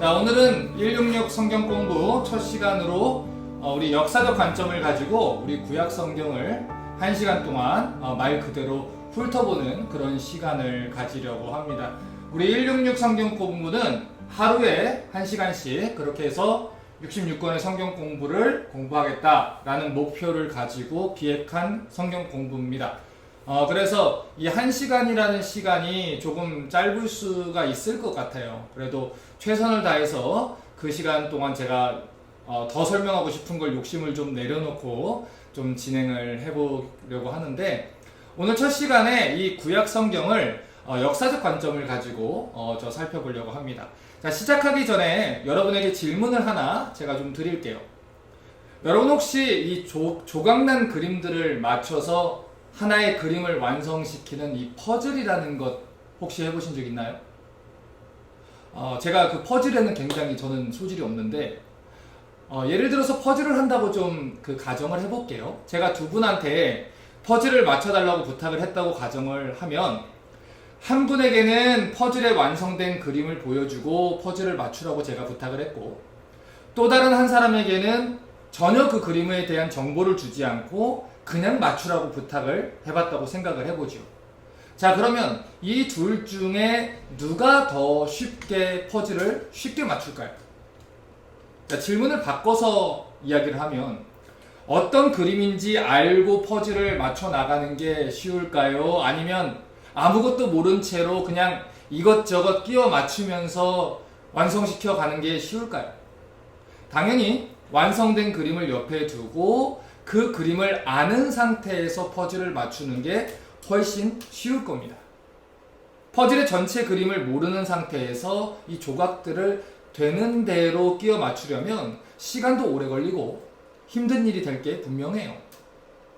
자, 오늘은 166 성경 공부 첫 시간으로 우리 역사적 관점을 가지고 우리 구약 성경을 1시간 동안 말 그대로 훑어보는 그런 시간을 가지려고 합니다. 우리 166 성경 공부는 하루에 1시간씩 그렇게 해서 66권의 성경 공부를 공부하겠다라는 목표를 가지고 기획한 성경 공부입니다. 그래서 이 1시간이라는 시간이 조금 짧을 수가 있을 것 같아요. 그래도 최선을 다해서 그 시간 동안 제가 더 설명하고 싶은 걸 욕심을 좀 내려놓고 좀 진행을 해보려고 하는데, 오늘 첫 시간에 이 구약 성경을 역사적 관점을 가지고 살펴보려고 합니다. 자, 시작하기 전에 여러분에게 질문을 하나 제가 좀 드릴게요. 여러분 혹시 이 조각난 그림들을 맞춰서 하나의 그림을 완성시키는 이 퍼즐이라는 것 혹시 해보신 적 있나요? 제가 그 퍼즐에는 굉장히 저는 소질이 없는데, 예를 들어서 퍼즐을 한다고 좀 그 가정을 해볼게요. 제가 두 분한테 퍼즐을 맞춰달라고 부탁을 했다고 가정을 하면, 한 분에게는 퍼즐의 완성된 그림을 보여주고 퍼즐을 맞추라고 제가 부탁을 했고, 또 다른 한 사람에게는 전혀 그 그림에 대한 정보를 주지 않고 그냥 맞추라고 부탁을 해봤다고 생각을 해보죠. 자, 그러면 이 둘 중에 누가 더 쉽게 퍼즐을 쉽게 맞출까요? 자, 질문을 바꿔서 이야기를 하면, 어떤 그림인지 알고 퍼즐을 맞춰 나가는 게 쉬울까요? 아니면 아무것도 모른 채로 그냥 이것저것 끼워 맞추면서 완성시켜 가는 게 쉬울까요? 당연히 완성된 그림을 옆에 두고 그 그림을 아는 상태에서 퍼즐을 맞추는 게 훨씬 쉬울 겁니다. 퍼즐의 전체 그림을 모르는 상태에서 이 조각들을 되는 대로 끼워 맞추려면 시간도 오래 걸리고 힘든 일이 될 게 분명해요.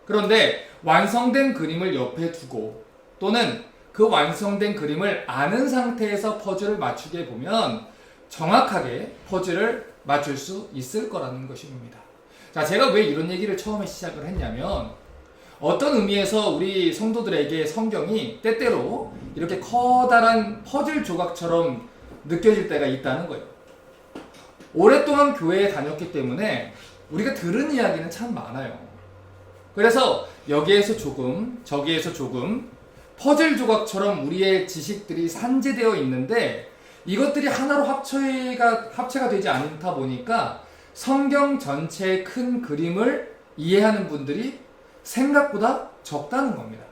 그런데 완성된 그림을 옆에 두고 또는 그 완성된 그림을 아는 상태에서 퍼즐을 맞추게 보면 정확하게 퍼즐을 맞출 수 있을 거라는 것입니다. 자, 제가 왜 이런 얘기를 처음에 시작을 했냐면, 어떤 의미에서 우리 성도들에게 성경이 때때로 이렇게 커다란 퍼즐 조각처럼 느껴질 때가 있다는 거예요. 오랫동안 교회에 다녔기 때문에 우리가 들은 이야기는 참 많아요. 그래서 여기에서 조금, 저기에서 조금 퍼즐 조각처럼 우리의 지식들이 산재되어 있는데, 이것들이 하나로 합체가 되지 않다 보니까 성경 전체의 큰 그림을 이해하는 분들이 생각보다 적다는 겁니다.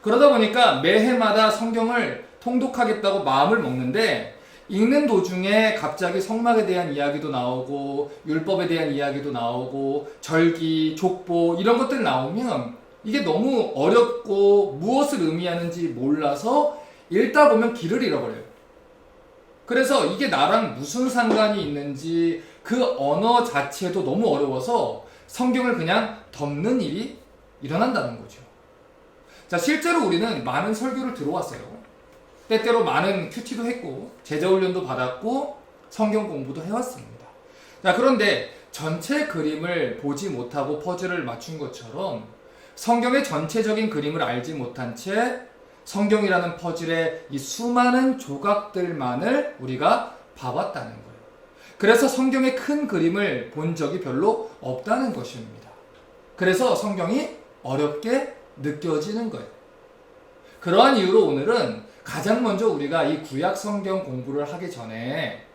그러다 보니까 매해마다 성경을 통독하겠다고 마음을 먹는데, 읽는 도중에 갑자기 성막에 대한 이야기도 나오고 율법에 대한 이야기도 나오고 절기, 족보 이런 것들 나오면 이게 너무 어렵고 무엇을 의미하는지 몰라서 읽다 보면 길을 잃어버려요. 그래서 이게 나랑 무슨 상관이 있는지 그 언어 자체도 너무 어려워서 성경을 그냥 덮는 일이 일어난다는 거죠. 자, 실제로 우리는 많은 설교를 들어왔어요. 때때로 많은 큐티도 했고 제자훈련도 받았고 성경 공부도 해왔습니다. 자, 그런데 전체 그림을 보지 못하고 퍼즐을 맞춘 것처럼 성경의 전체적인 그림을 알지 못한 채 성경이라는 퍼즐의 이 수많은 조각들만을 우리가 봐왔다는 거예요. 그래서 성경의 큰 그림을 본 적이 별로 없다는 것입니다. 그래서 성경이 어렵게 느껴지는 거예요. 그러한 이유로 오늘은 가장 먼저 우리가 이 구약 성경 공부를 하기 전에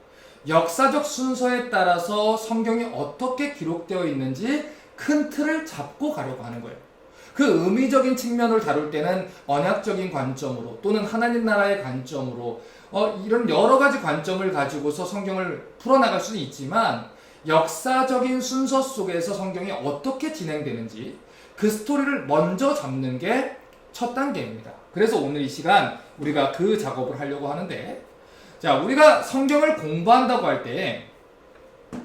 역사적 순서에 따라서 성경이 어떻게 기록되어 있는지 큰 틀을 잡고 가려고 하는 거예요. 그 의미적인 측면을 다룰 때는 언약적인 관점으로 또는 하나님 나라의 관점으로 이런 여러 가지 관점을 가지고서 성경을 풀어나갈 수는 있지만, 역사적인 순서 속에서 성경이 어떻게 진행되는지 그 스토리를 먼저 잡는 게 첫 단계입니다. 그래서 오늘 이 시간 우리가 그 작업을 하려고 하는데, 자, 우리가 성경을 공부한다고 할 때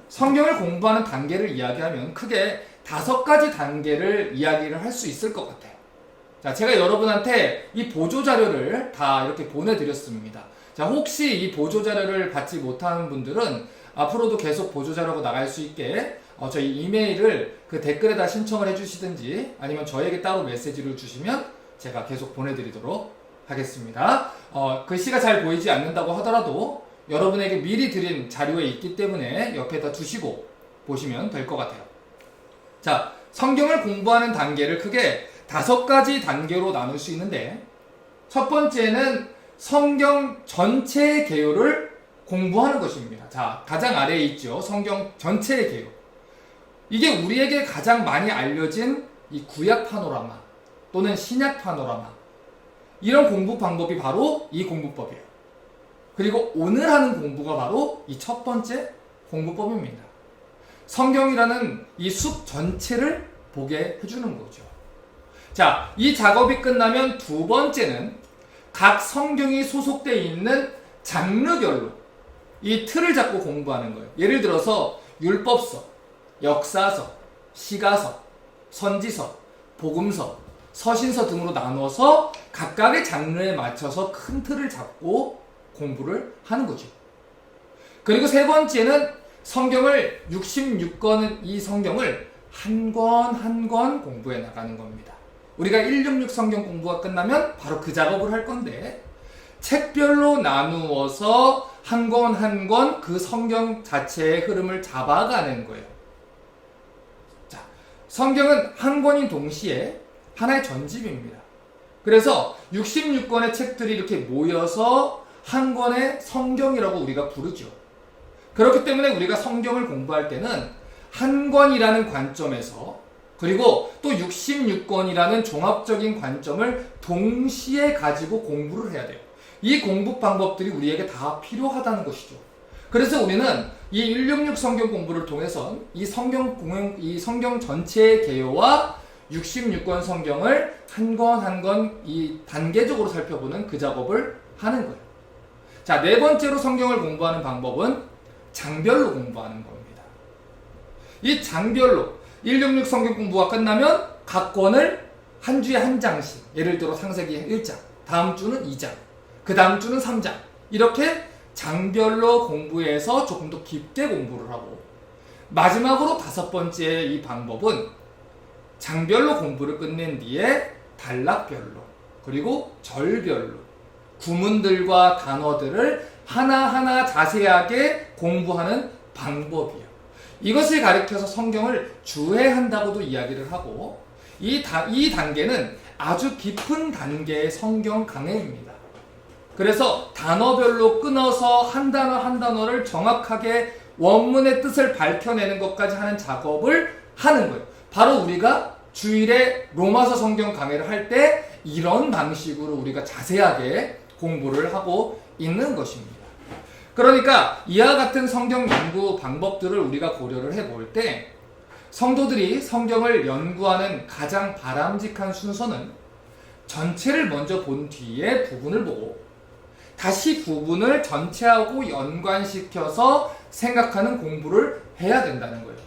성경을 공부하는 단계를 이야기하면 크게 5가지 단계를 이야기를 할 수 있을 것 같아요. 자, 제가 여러분한테 이 보조자료를 다 이렇게 보내드렸습니다. 자, 혹시 이 보조자료를 받지 못하는 분들은 앞으로도 계속 보조자료가 나갈 수 있게 저희 이메일을 그 댓글에다 신청을 해주시든지 아니면 저에게 따로 메시지를 주시면 제가 계속 보내드리도록 하겠습니다. 글씨가 잘 보이지 않는다고 하더라도 여러분에게 미리 드린 자료에 있기 때문에 옆에다 두시고 보시면 될 것 같아요. 자, 성경을 공부하는 단계를 크게 5가지 단계로 나눌 수 있는데, 첫 번째는 성경 전체의 개요를 공부하는 것입니다. 자, 가장 아래에 있죠. 성경 전체의 개요. 이게 우리에게 가장 많이 알려진 이 구약 파노라마 또는 신약 파노라마, 이런 공부 방법이 바로 이 공부법이에요. 그리고 오늘 하는 공부가 바로 이 첫 번째 공부법입니다. 성경이라는 이 숲 전체를 보게 해주는 거죠. 자, 이 작업이 끝나면 두 번째는 각 성경이 소속되어 있는 장르별로 이 틀을 잡고 공부하는 거예요. 예를 들어서 율법서, 역사서, 시가서, 선지서, 복음서, 서신서 등으로 나눠서 각각의 장르에 맞춰서 큰 틀을 잡고 공부를 하는 거죠. 그리고 세 번째는 성경을 66권, 이 성경을 한 권 한 권 공부해 나가는 겁니다. 우리가 166 성경 공부가 끝나면 바로 그 작업을 할 건데, 책별로 나누어서 한 권 한 권 그 성경 자체의 흐름을 잡아가는 거예요. 자, 성경은 한 권인 동시에 하나의 전집입니다. 그래서 66권의 책들이 이렇게 모여서 한 권의 성경이라고 우리가 부르죠. 그렇기 때문에 우리가 성경을 공부할 때는 한 권이라는 관점에서, 그리고 또 66권이라는 종합적인 관점을 동시에 가지고 공부를 해야 돼요. 이 공부 방법들이 우리에게 다 필요하다는 것이죠. 그래서 우리는 이 166 성경 공부를 통해서 이 성경 전체의 개요와 66권 성경을 한 권 한 권 이 단계적으로 살펴보는 그 작업을 하는 거예요. 자, 네 번째로 성경을 공부하는 방법은 장별로 공부하는 겁니다. 이 장별로 166 성경 공부가 끝나면 각 권을 한 주에 한 장씩, 예를 들어 창세기 1장, 다음 주는 2장, 그 다음 주는 3장, 이렇게 장별로 공부해서 조금 더 깊게 공부를 하고, 마지막으로 5번째 이 방법은 장별로 공부를 끝낸 뒤에 단락별로, 그리고 절별로 구문들과 단어들을 하나하나 자세하게 공부하는 방법이에요. 이것을 가리켜서 성경을 주해한다고도 이야기를 하고, 이 단계는 아주 깊은 단계의 성경 강해입니다. 그래서 단어별로 끊어서 한 단어 한 단어를 정확하게 원문의 뜻을 밝혀내는 것까지 하는 작업을 하는 거예요. 바로 우리가 주일에 로마서 성경 강해를 할 때 이런 방식으로 우리가 자세하게 공부를 하고 있는 것입니다. 그러니까 이와 같은 성경 연구 방법들을 우리가 고려를 해볼 때, 성도들이 성경을 연구하는 가장 바람직한 순서는 전체를 먼저 본 뒤에 부분을 보고, 다시 부분을 전체하고 연관시켜서 생각하는 공부를 해야 된다는 거예요.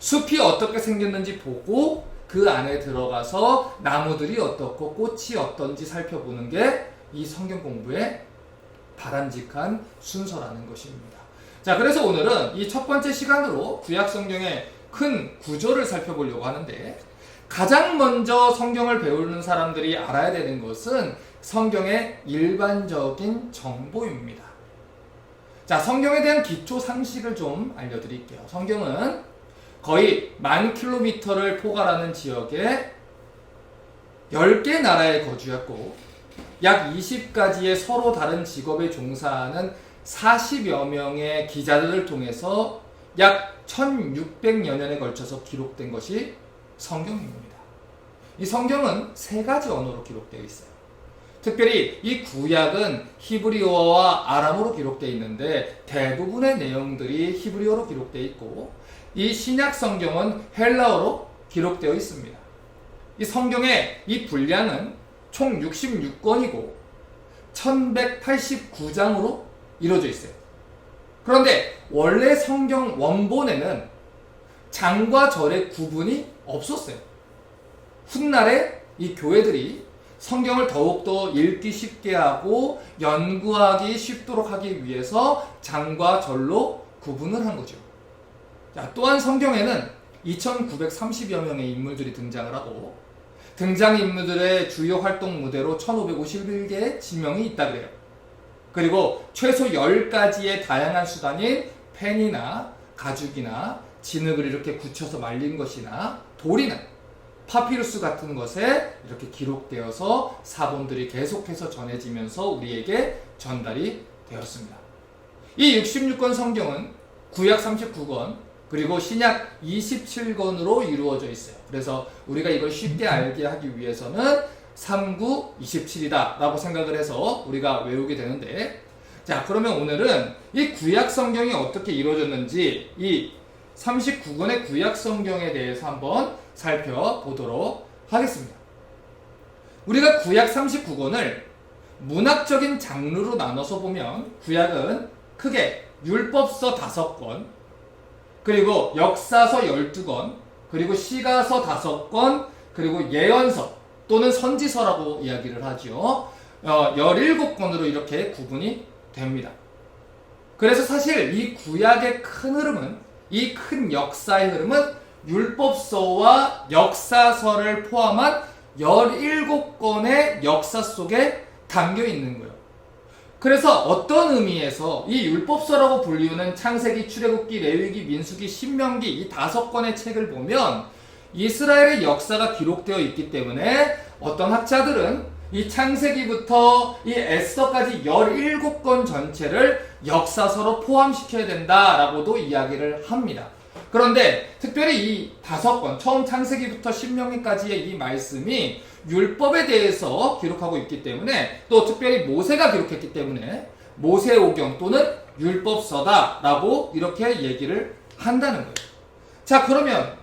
숲이 어떻게 생겼는지 보고 그 안에 들어가서 나무들이 어떻고 꽃이 어떤지 살펴보는 게 이 성경 공부의 바람직한 순서라는 것입니다. 자, 그래서 오늘은 이 첫 번째 시간으로 구약 성경의 큰 구조를 살펴보려고 하는데, 가장 먼저 성경을 배우는 사람들이 알아야 되는 것은 성경의 일반적인 정보입니다. 자, 성경에 대한 기초 상식을 좀 알려드릴게요. 성경은 거의 10,000km를 포괄하는 지역에 10개 나라에 거주했고, 약 20가지의 서로 다른 직업에 종사하는 40여 명의 기자들을 통해서 약 1600여 년에 걸쳐서 기록된 것이 성경입니다. 이 성경은 3가지 언어로 기록되어 있어요. 특별히 이 구약은 히브리어와 아람어로 기록되어 있는데, 대부분의 내용들이 히브리어로 기록되어 있고, 이 신약 성경은 헬라어로 기록되어 있습니다. 이 성경의 이 분량은 총 66권이고 1189장으로 이루어져 있어요. 그런데 원래 성경 원본에는 장과 절의 구분이 없었어요. 훗날에 이 교회들이 성경을 더욱더 읽기 쉽게 하고 연구하기 쉽도록 하기 위해서 장과 절로 구분을 한 거죠. 자, 또한 성경에는 2930여 명의 인물들이 등장을 하고, 등장인물들의 주요 활동 무대로 1551개의 지명이 있다 그래요. 그리고 최소 10가지의 다양한 수단인 펜이나 가죽이나 진흙을 이렇게 굳혀서 말린 것이나 돌이나 파피루스 같은 것에 이렇게 기록되어서 사본들이 계속해서 전해지면서 우리에게 전달이 되었습니다. 이 66권 성경은 구약 39권 그리고 신약 27권으로 이루어져 있어요. 그래서 우리가 이걸 쉽게 알게 하기 위해서는 39, 27이다 라고 생각을 해서 우리가 외우게 되는데, 자, 그러면 오늘은 이 구약 성경이 어떻게 이루어졌는지 이 39권의 구약 성경에 대해서 한번 살펴보도록 하겠습니다. 우리가 구약 39권을 문학적인 장르로 나눠서 보면 구약은 크게 율법서 5권, 그리고 역사서 12권, 그리고 시가서 5권, 그리고 예언서 또는 선지서라고 이야기를 하죠. 17권으로 이렇게 구분이 됩니다. 그래서 사실 이 구약의 큰 흐름은, 이 큰 역사의 흐름은 율법서와 역사서를 포함한 17권의 역사 속에 담겨 있는 거예요. 그래서 어떤 의미에서 이 율법서라고 불리우는 창세기, 출애굽기, 레위기, 민수기, 신명기 이 5권의 책을 보면 이스라엘의 역사가 기록되어 있기 때문에 어떤 학자들은 이 창세기부터 이 에스더까지 17권 전체를 역사서로 포함시켜야 된다라고도 이야기를 합니다. 그런데 특별히 이 5권, 처음 창세기부터 신명기까지의 이 말씀이 율법에 대해서 기록하고 있기 때문에, 또 특별히 모세가 기록했기 때문에 모세오경 또는 율법서다라고 이렇게 얘기를 한다는 거예요. 자, 그러면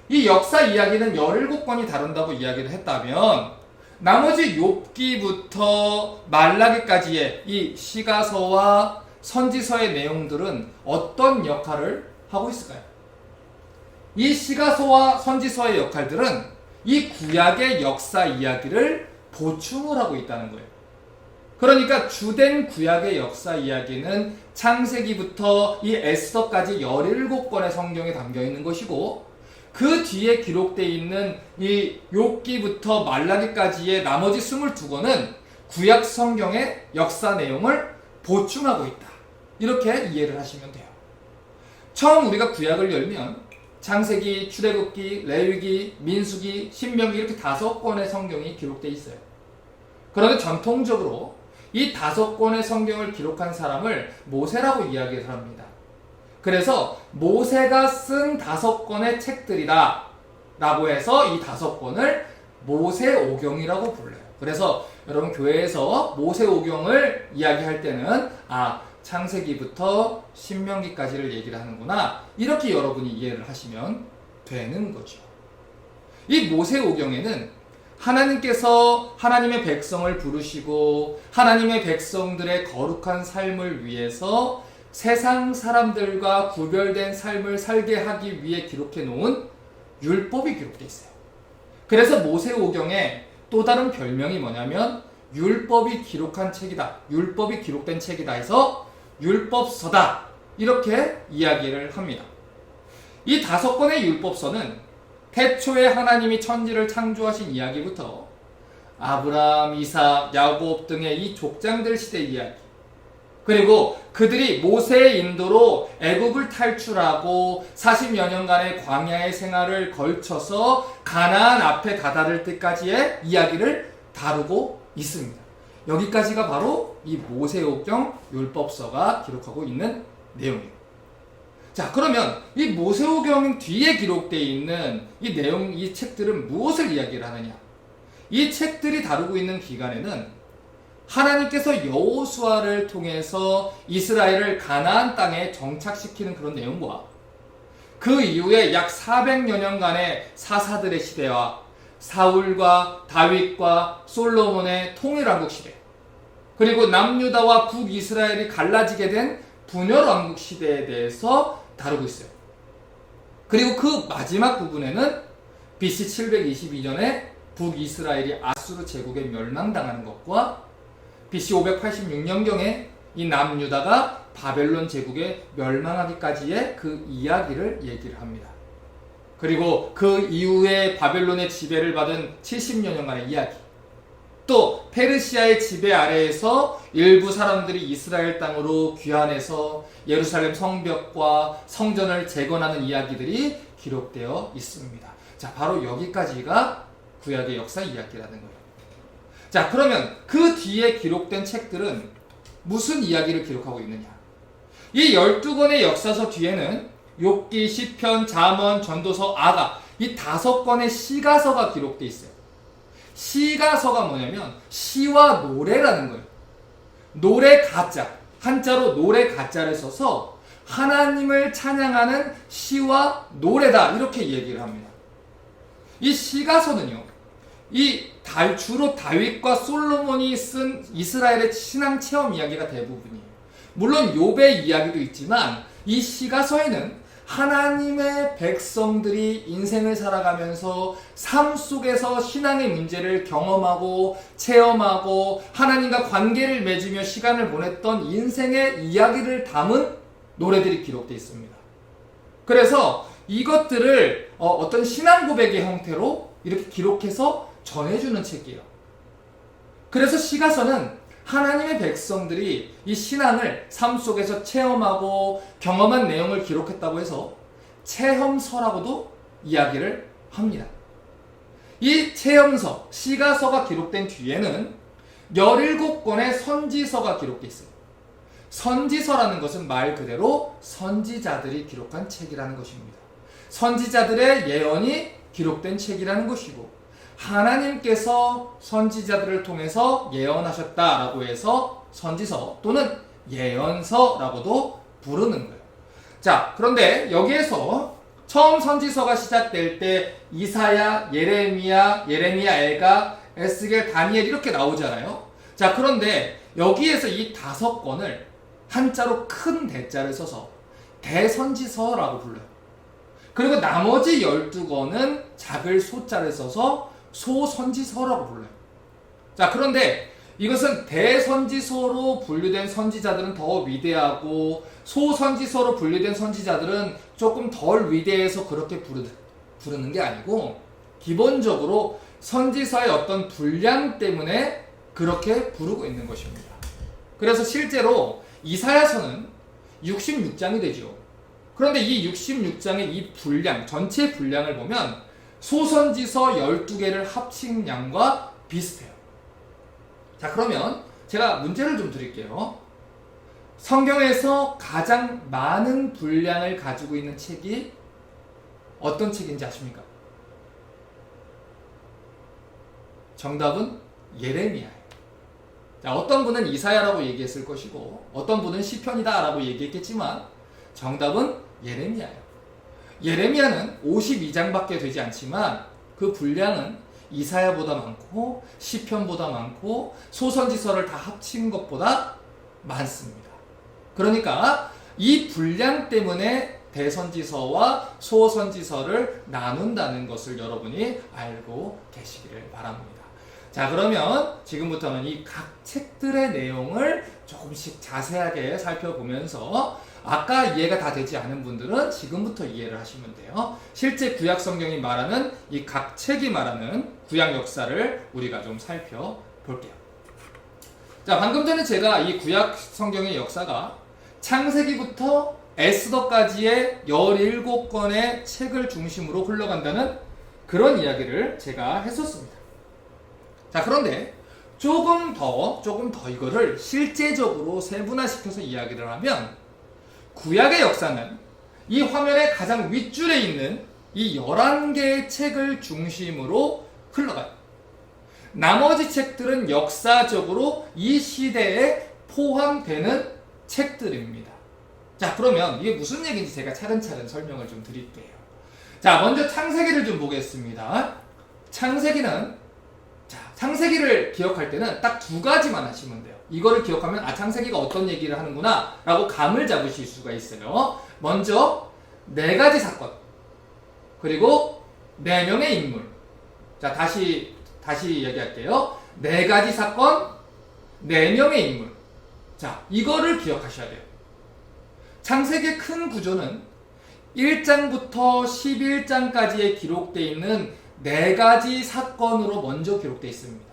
이 역사 이야기는 17권이 다룬다고 이야기를 했다면 나머지 욥기부터 말라기까지의 이 시가서와 선지서의 내용들은 어떤 역할을 하고 있을까요? 이 시가서와 선지서의 역할들은 이 구약의 역사 이야기를 보충을 하고 있다는 거예요. 그러니까 주된 구약의 역사 이야기는 창세기부터 이 에스더까지 17권의 성경에 담겨 있는 것이고, 그 뒤에 기록되어 있는 이 욥기부터 말라기까지의 나머지 22권은 구약 성경의 역사 내용을 보충하고 있다. 이렇게 이해를 하시면 돼요. 처음 우리가 구약을 열면 창세기, 출애굽기, 레위기, 민수기, 신명기 이렇게 5권의 성경이 기록되어 있어요. 그런데 전통적으로 이 5권의 성경을 기록한 사람을 모세라고 이야기를 합니다. 그래서 모세가 쓴 5권의 책들이다 라고 해서 이 5권을 모세오경이라고 불러요. 그래서 여러분 교회에서 모세오경을 이야기할 때는 창세기부터 신명기까지를 얘기를 하는구나, 이렇게 여러분이 이해를 하시면 되는 거죠. 이 모세오경에는 하나님께서 하나님의 백성을 부르시고 하나님의 백성들의 거룩한 삶을 위해서 세상 사람들과 구별된 삶을 살게 하기 위해 기록해 놓은 율법이 기록되어 있어요. 그래서 모세오경의 또 다른 별명이 뭐냐면 율법이 기록한 책이다, 율법이 기록된 책이다 해서 율법서다, 이렇게 이야기를 합니다. 이 5권의 율법서는 태초에 하나님이 천지를 창조하신 이야기부터 아브라함, 이삭, 야곱 등의 이 족장들 시대 이야기, 그리고 그들이 모세의 인도로 애굽을 탈출하고 40여 년간의 광야의 생활을 걸쳐서 가나안 앞에 다다를 때까지의 이야기를 다루고 있습니다. 여기까지가 바로 이 모세오경 율법서가 기록하고 있는 내용이에요. 자, 그러면 이 모세오경 뒤에 기록되어 있는 이 내용, 이 책들은 무엇을 이야기를 하느냐? 이 책들이 다루고 있는 기간에는 하나님께서 여호수아를 통해서 이스라엘을 가나안 땅에 정착시키는 그런 내용과 그 이후에 약 400여 년간의 사사들의 시대와 사울과 다윗과 솔로몬의 통일왕국 시대, 그리고 남유다와 북이스라엘이 갈라지게 된 분열왕국 시대에 대해서 다루고 있어요. 그리고 그 마지막 부분에는 BC 722년에 북이스라엘이 아수르 제국에 멸망당하는 것과 BC 586년경에 이 남유다가 바벨론 제국에 멸망하기까지의 그 이야기를 얘기를 합니다. 그리고 그 이후에 바벨론의 지배를 받은 70여 년간의 이야기, 또 페르시아의 지배 아래에서 일부 사람들이 이스라엘 땅으로 귀환해서 예루살렘 성벽과 성전을 재건하는 이야기들이 기록되어 있습니다. 자, 바로 여기까지가 구약의 역사 이야기라는 거예요. 자, 그러면 그 뒤에 기록된 책들은 무슨 이야기를 기록하고 있느냐? 이 12권의 역사서 뒤에는 욥기, 시편, 잠언, 전도서, 아가 이 5권의 시가서가 기록되어 있어요. 시가서가 뭐냐면 시와 노래라는 거예요. 노래 가짜, 한자로 노래 가짜를 써서 하나님을 찬양하는 시와 노래다 이렇게 얘기를 합니다. 이 시가서는요, 주로 다윗과 솔로몬이 쓴 이스라엘의 신앙 체험 이야기가 대부분이에요. 물론 욥의 이야기도 있지만 이 시가서에는 하나님의 백성들이 인생을 살아가면서 삶 속에서 신앙의 문제를 경험하고 체험하고 하나님과 관계를 맺으며 시간을 보냈던 인생의 이야기를 담은 노래들이 기록되어 있습니다. 그래서 이것들을 어떤 신앙 고백의 형태로 이렇게 기록해서 전해주는 책이에요. 그래서 시가서는 하나님의 백성들이 이 신앙을 삶 속에서 체험하고 경험한 내용을 기록했다고 해서 체험서라고도 이야기를 합니다. 이 체험서, 시가서가 기록된 뒤에는 17권의 선지서가 기록되어 있어요. 선지서라는 것은 말 그대로 선지자들이 기록한 책이라는 것입니다. 선지자들의 예언이 기록된 책이라는 것이고 하나님께서 선지자들을 통해서 예언하셨다라고 해서 선지서 또는 예언서라고도 부르는 거예요. 자, 그런데 여기에서 처음 선지서가 시작될 때 이사야, 예레미야, 애가, 에스겔, 다니엘 이렇게 나오잖아요. 자, 그런데 여기에서 이 5권을 한자로 큰 대자를 써서 대선지서라고 불러요. 그리고 나머지 12권은 작을 소자를 써서 소선지서라고 불러요. 자, 그런데 이것은 대선지서로 분류된 선지자들은 더 위대하고 소선지서로 분류된 선지자들은 조금 덜 위대해서 그렇게 부르는 게 아니고 기본적으로 선지서의 어떤 분량 때문에 그렇게 부르고 있는 것입니다. 그래서 실제로 이사야서는 66장이 되죠. 그런데 이 66장의 이 분량, 전체 분량을 보면 소선지서 12개를 합친 양과 비슷해요. 자, 그러면 제가 문제를 좀 드릴게요. 성경에서 가장 많은 분량을 가지고 있는 책이 어떤 책인지 아십니까? 정답은 예레미야예요. 자, 어떤 분은 이사야라고 얘기했을 것이고 어떤 분은 시편이다 라고 얘기했겠지만 정답은 예레미야예요. 예레미야는 52장밖에 되지 않지만 그 분량은 이사야보다 많고 시편보다 많고 소선지서를 다 합친 것보다 많습니다. 그러니까 이 분량 때문에 대선지서와 소선지서를 나눈다는 것을 여러분이 알고 계시기를 바랍니다. 자, 그러면 지금부터는 이 각 책들의 내용을 조금씩 자세하게 살펴보면서 아까 이해가 다 되지 않은 분들은 지금부터 이해를 하시면 돼요. 실제 구약 성경이 말하는 이 각 책이 말하는 구약 역사를 우리가 좀 살펴볼게요. 자, 방금 전에 제가 이 구약 성경의 역사가 창세기부터 에스더까지의 17권의 책을 중심으로 흘러간다는 그런 이야기를 제가 했었습니다. 자, 그런데 조금 더 이거를 실제적으로 세분화시켜서 이야기를 하면 구약의 역사는 이 화면의 가장 윗줄에 있는 이 11개의 책을 중심으로 흘러가요. 나머지 책들은 역사적으로 이 시대에 포함되는 책들입니다. 자, 그러면 이게 무슨 얘기인지 제가 차근차근 설명을 좀 드릴게요. 자, 먼저 창세기를 좀 보겠습니다. 창세기를 기억할 때는 딱 2가지만 하시면 돼요. 이거를 기억하면 창세기가 어떤 얘기를 하는구나 라고 감을 잡으실 수가 있어요. 먼저 4가지 사건, 그리고 4명의 인물. 자, 다시 얘기할게요. 4가지 사건, 4명의 인물. 자, 이거를 기억하셔야 돼요. 창세기의 큰 구조는 1장부터 11장까지에 기록되어 있는 4가지 사건으로 먼저 기록되어 있습니다.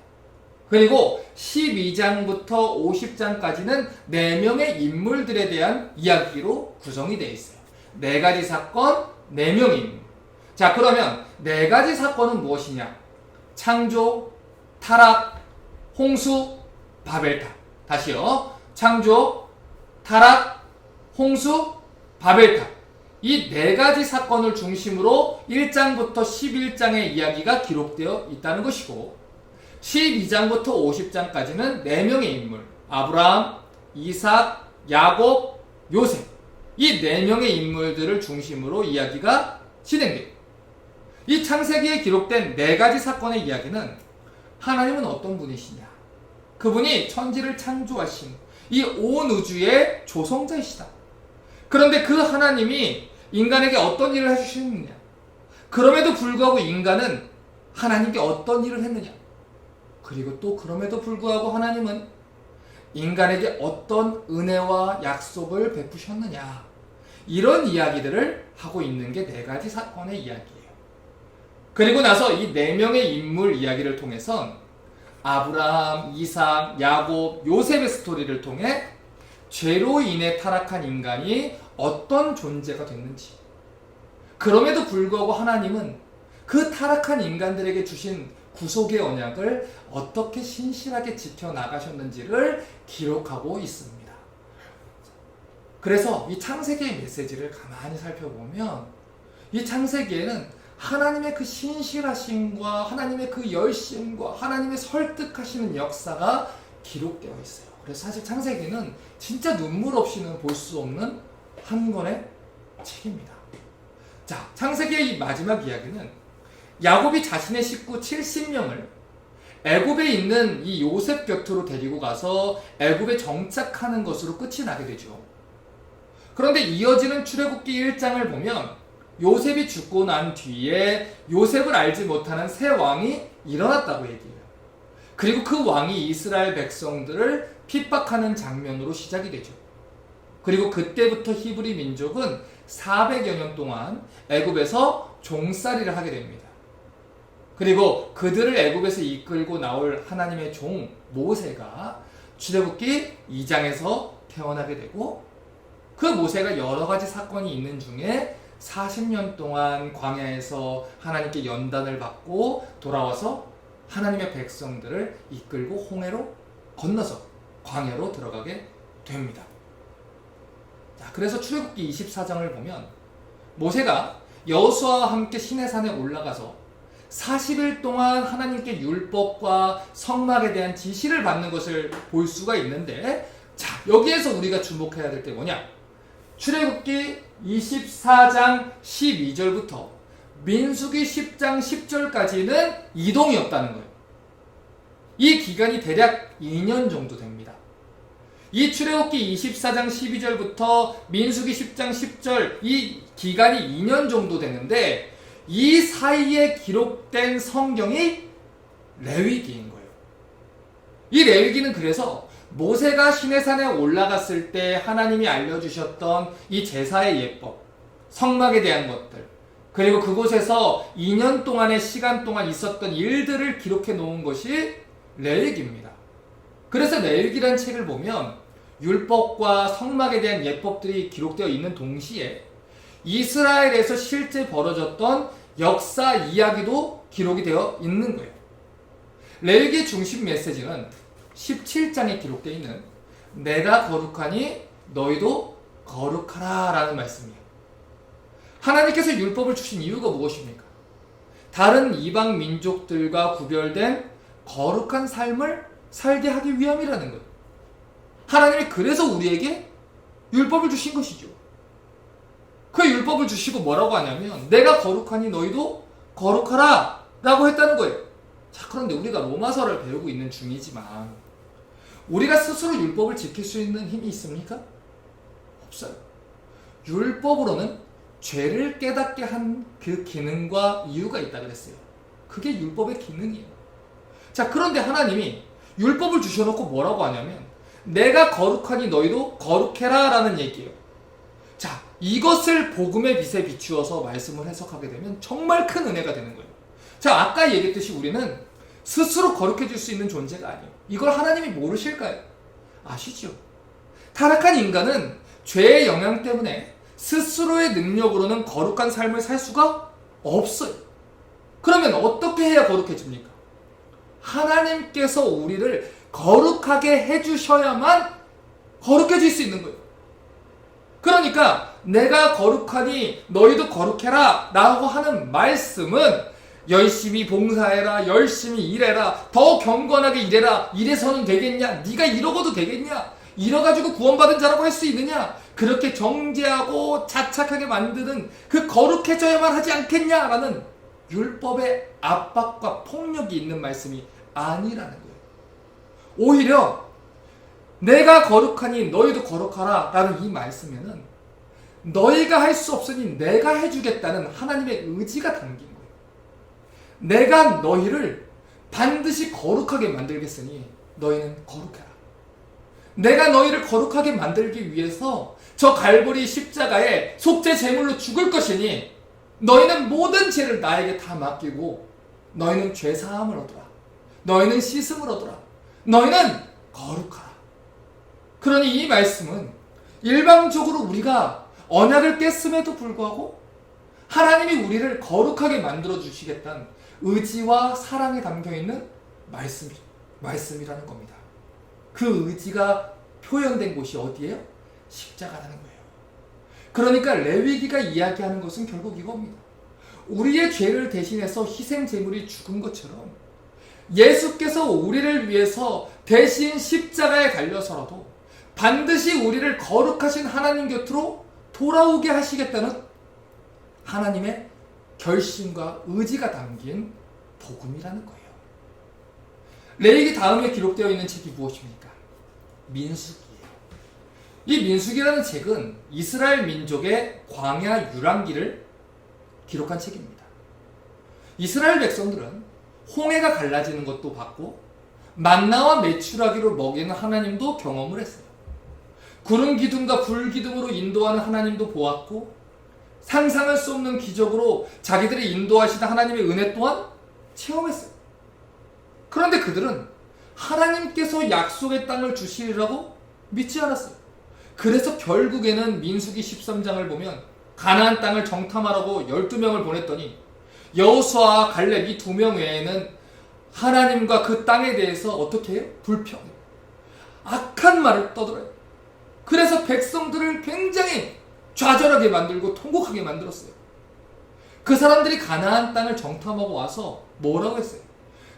그리고 12장부터 50장까지는 4명의 인물들에 대한 이야기로 구성이 되어 있어요. 4가지 사건, 4명의 인물. 자, 그러면 4가지 사건은 무엇이냐? 창조, 타락, 홍수, 바벨탑. 다시요. 창조, 타락, 홍수, 바벨탑. 이 4가지 사건을 중심으로 1장부터 11장의 이야기가 기록되어 있다는 것이고, 12장부터 50장까지는 4명의 인물, 아브라함, 이삭, 야곱, 요셉, 이 4명의 인물들을 중심으로 이야기가 진행돼요. 이 창세기에 기록된 4가지 사건의 이야기는 하나님은 어떤 분이시냐, 그분이 천지를 창조하신 이 온 우주의 조성자이시다. 그런데 그 하나님이 인간에게 어떤 일을 해주시느냐, 그럼에도 불구하고 인간은 하나님께 어떤 일을 했느냐, 그리고 또 그럼에도 불구하고 하나님은 인간에게 어떤 은혜와 약속을 베푸셨느냐, 이런 이야기들을 하고 있는 게 4가지 사건의 이야기예요. 그리고 나서 이 4명의 인물 이야기를 통해선 아브라함, 이삭, 야곱, 요셉의 스토리를 통해 죄로 인해 타락한 인간이 어떤 존재가 됐는지, 그럼에도 불구하고 하나님은 그 타락한 인간들에게 주신 구속의 언약을 어떻게 신실하게 지켜나가셨는지를 기록하고 있습니다. 그래서 이 창세기의 메시지를 가만히 살펴보면 이 창세기에는 하나님의 그 신실하심과 하나님의 그 열심과 하나님의 설득하시는 역사가 기록되어 있어요. 그래서 사실 창세기는 진짜 눈물 없이는 볼 수 없는 한 권의 책입니다. 자, 창세기의 이 마지막 이야기는 야곱이 자신의 식구 70명을 애굽에 있는 이 요셉 곁으로 데리고 가서 애굽에 정착하는 것으로 끝이 나게 되죠. 그런데 이어지는 출애굽기 1장을 보면 요셉이 죽고 난 뒤에 요셉을 알지 못하는 새 왕이 일어났다고 얘기해요. 그리고 그 왕이 이스라엘 백성들을 핍박하는 장면으로 시작이 되죠. 그리고 그때부터 히브리 민족은 400여 년 동안 애굽에서 종살이를 하게 됩니다. 그리고 그들을 애굽에서 이끌고 나올 하나님의 종 모세가 출애굽기 2장에서 태어나게 되고, 그 모세가 여러 가지 사건이 있는 중에 40년 동안 광야에서 하나님께 연단을 받고 돌아와서 하나님의 백성들을 이끌고 홍해로 건너서 광야로 들어가게 됩니다. 자, 그래서 출애굽기 24장을 보면 모세가 여호수아와 함께 시내산에 올라가서 40일 동안 하나님께 율법과 성막에 대한 지시를 받는 것을 볼 수가 있는데, 자, 여기에서 우리가 주목해야 될 게 뭐냐? 출애굽기 24장 12절부터 민수기 10장 10절까지는 이동이 없다는 거예요. 이 기간이 대략 2년 정도 됩니다. 이 출애굽기 24장 12절부터 민수기 10장 10절, 이 기간이 2년 정도 되는데 이 사이에 기록된 성경이 레위기인 거예요. 이 레위기는 그래서 모세가 시내산에 올라갔을 때 하나님이 알려주셨던 이 제사의 예법, 성막에 대한 것들, 그리고 그곳에서 2년 동안의 시간 동안 있었던 일들을 기록해 놓은 것이 레위기입니다. 그래서 레위기라는 책을 보면 율법과 성막에 대한 예법들이 기록되어 있는 동시에 이스라엘에서 실제 벌어졌던 역사 이야기도 기록이 되어 있는 거예요. 레위기의 중심 메시지는 17장에 기록되어 있는 내가 거룩하니 너희도 거룩하라 라는 말씀이에요. 하나님께서 율법을 주신 이유가 무엇입니까? 다른 이방 민족들과 구별된 거룩한 삶을 살게 하기 위함이라는 거예요. 하나님이 그래서 우리에게 율법을 주신 것이죠. 그 율법을 주시고 뭐라고 하냐면 내가 거룩하니 너희도 거룩하라 라고 했다는 거예요. 자, 그런데 우리가 로마서를 배우고 있는 중이지만 우리가 스스로 율법을 지킬 수 있는 힘이 있습니까? 없어요. 율법으로는 죄를 깨닫게 한 그 기능과 이유가 있다 그랬어요. 그게 율법의 기능이에요. 자, 그런데 하나님이 율법을 주셔놓고 뭐라고 하냐면 내가 거룩하니 너희도 거룩해라 라는 얘기예요. 자, 이것을 복음의 빛에 비추어서 말씀을 해석하게 되면 정말 큰 은혜가 되는 거예요. 자, 아까 얘기했듯이 우리는 스스로 거룩해질 수 있는 존재가 아니에요. 이걸 하나님이 모르실까요? 아시죠? 타락한 인간은 죄의 영향 때문에 스스로의 능력으로는 거룩한 삶을 살 수가 없어요. 그러면 어떻게 해야 거룩해집니까? 하나님께서 우리를 거룩하게 해주셔야만 거룩해질 수 있는 거예요. 그러니까 내가 거룩하니 너희도 거룩해라 라고 하는 말씀은 열심히 봉사해라, 열심히 일해라, 더 경건하게 일해라, 이래서는 되겠냐, 네가 이러고도 되겠냐, 이뤄가지고 구원받은 자라고 할 수 있느냐, 그렇게 정죄하고 자착하게 만드는 그 거룩해져야만 하지 않겠냐라는 율법의 압박과 폭력이 있는 말씀이 아니라는 거예요. 오히려 내가 거룩하니 너희도 거룩하라 라는 이 말씀에는 너희가 할 수 없으니 내가 해주겠다는 하나님의 의지가 담긴 거예요. 내가 너희를 반드시 거룩하게 만들겠으니 너희는 거룩해라. 내가 너희를 거룩하게 만들기 위해서 저 갈보리 십자가에 속죄 제물로 죽을 것이니 너희는 모든 죄를 나에게 다 맡기고 너희는 죄 사함을 얻으라. 너희는 씻음을 얻으라. 너희는 거룩하라. 그러니 이 말씀은 일방적으로 우리가 언약을 깼음에도 불구하고 하나님이 우리를 거룩하게 만들어 주시겠다는 의지와 사랑이 담겨있는 말씀이라는 겁니다. 그 의지가 표현된 곳이 어디예요? 십자가라는 거예요. 그러니까 레위기가 이야기하는 것은 결국 이겁니다. 우리의 죄를 대신해서 희생 제물이 죽은 것처럼 예수께서 우리를 위해서 대신 십자가에 달려서라도 반드시 우리를 거룩하신 하나님 곁으로 돌아오게 하시겠다는 하나님의 결심과 의지가 담긴 복음이라는 거예요. 레위기 다음에 기록되어 있는 책이 무엇입니까? 민수기예요. 이 민수기라는 책은 이스라엘 민족의 광야 유랑기를 기록한 책입니다. 이스라엘 백성들은 홍해가 갈라지는 것도 봤고 만나와 메추라기로 먹이는 하나님도 경험을 했어요. 구름 기둥과 불 기둥으로 인도하는 하나님도 보았고 상상할 수 없는 기적으로 자기들이 인도하시는 하나님의 은혜 또한 체험했어요. 그런데 그들은 하나님께서 약속의 땅을 주시리라고 믿지 않았어요. 그래서 결국에는 민수기 13장을 보면 가나안 땅을 정탐하라고 12명을 보냈더니 여호수아와 갈렙 이 2명 외에는 하나님과 그 땅에 대해서 어떻게 해요? 불평해요. 악한 말을 떠들어요. 그래서 백성들을 굉장히 좌절하게 만들고 통곡하게 만들었어요. 그 사람들이 가나안 땅을 정탐하고 와서 뭐라고 했어요?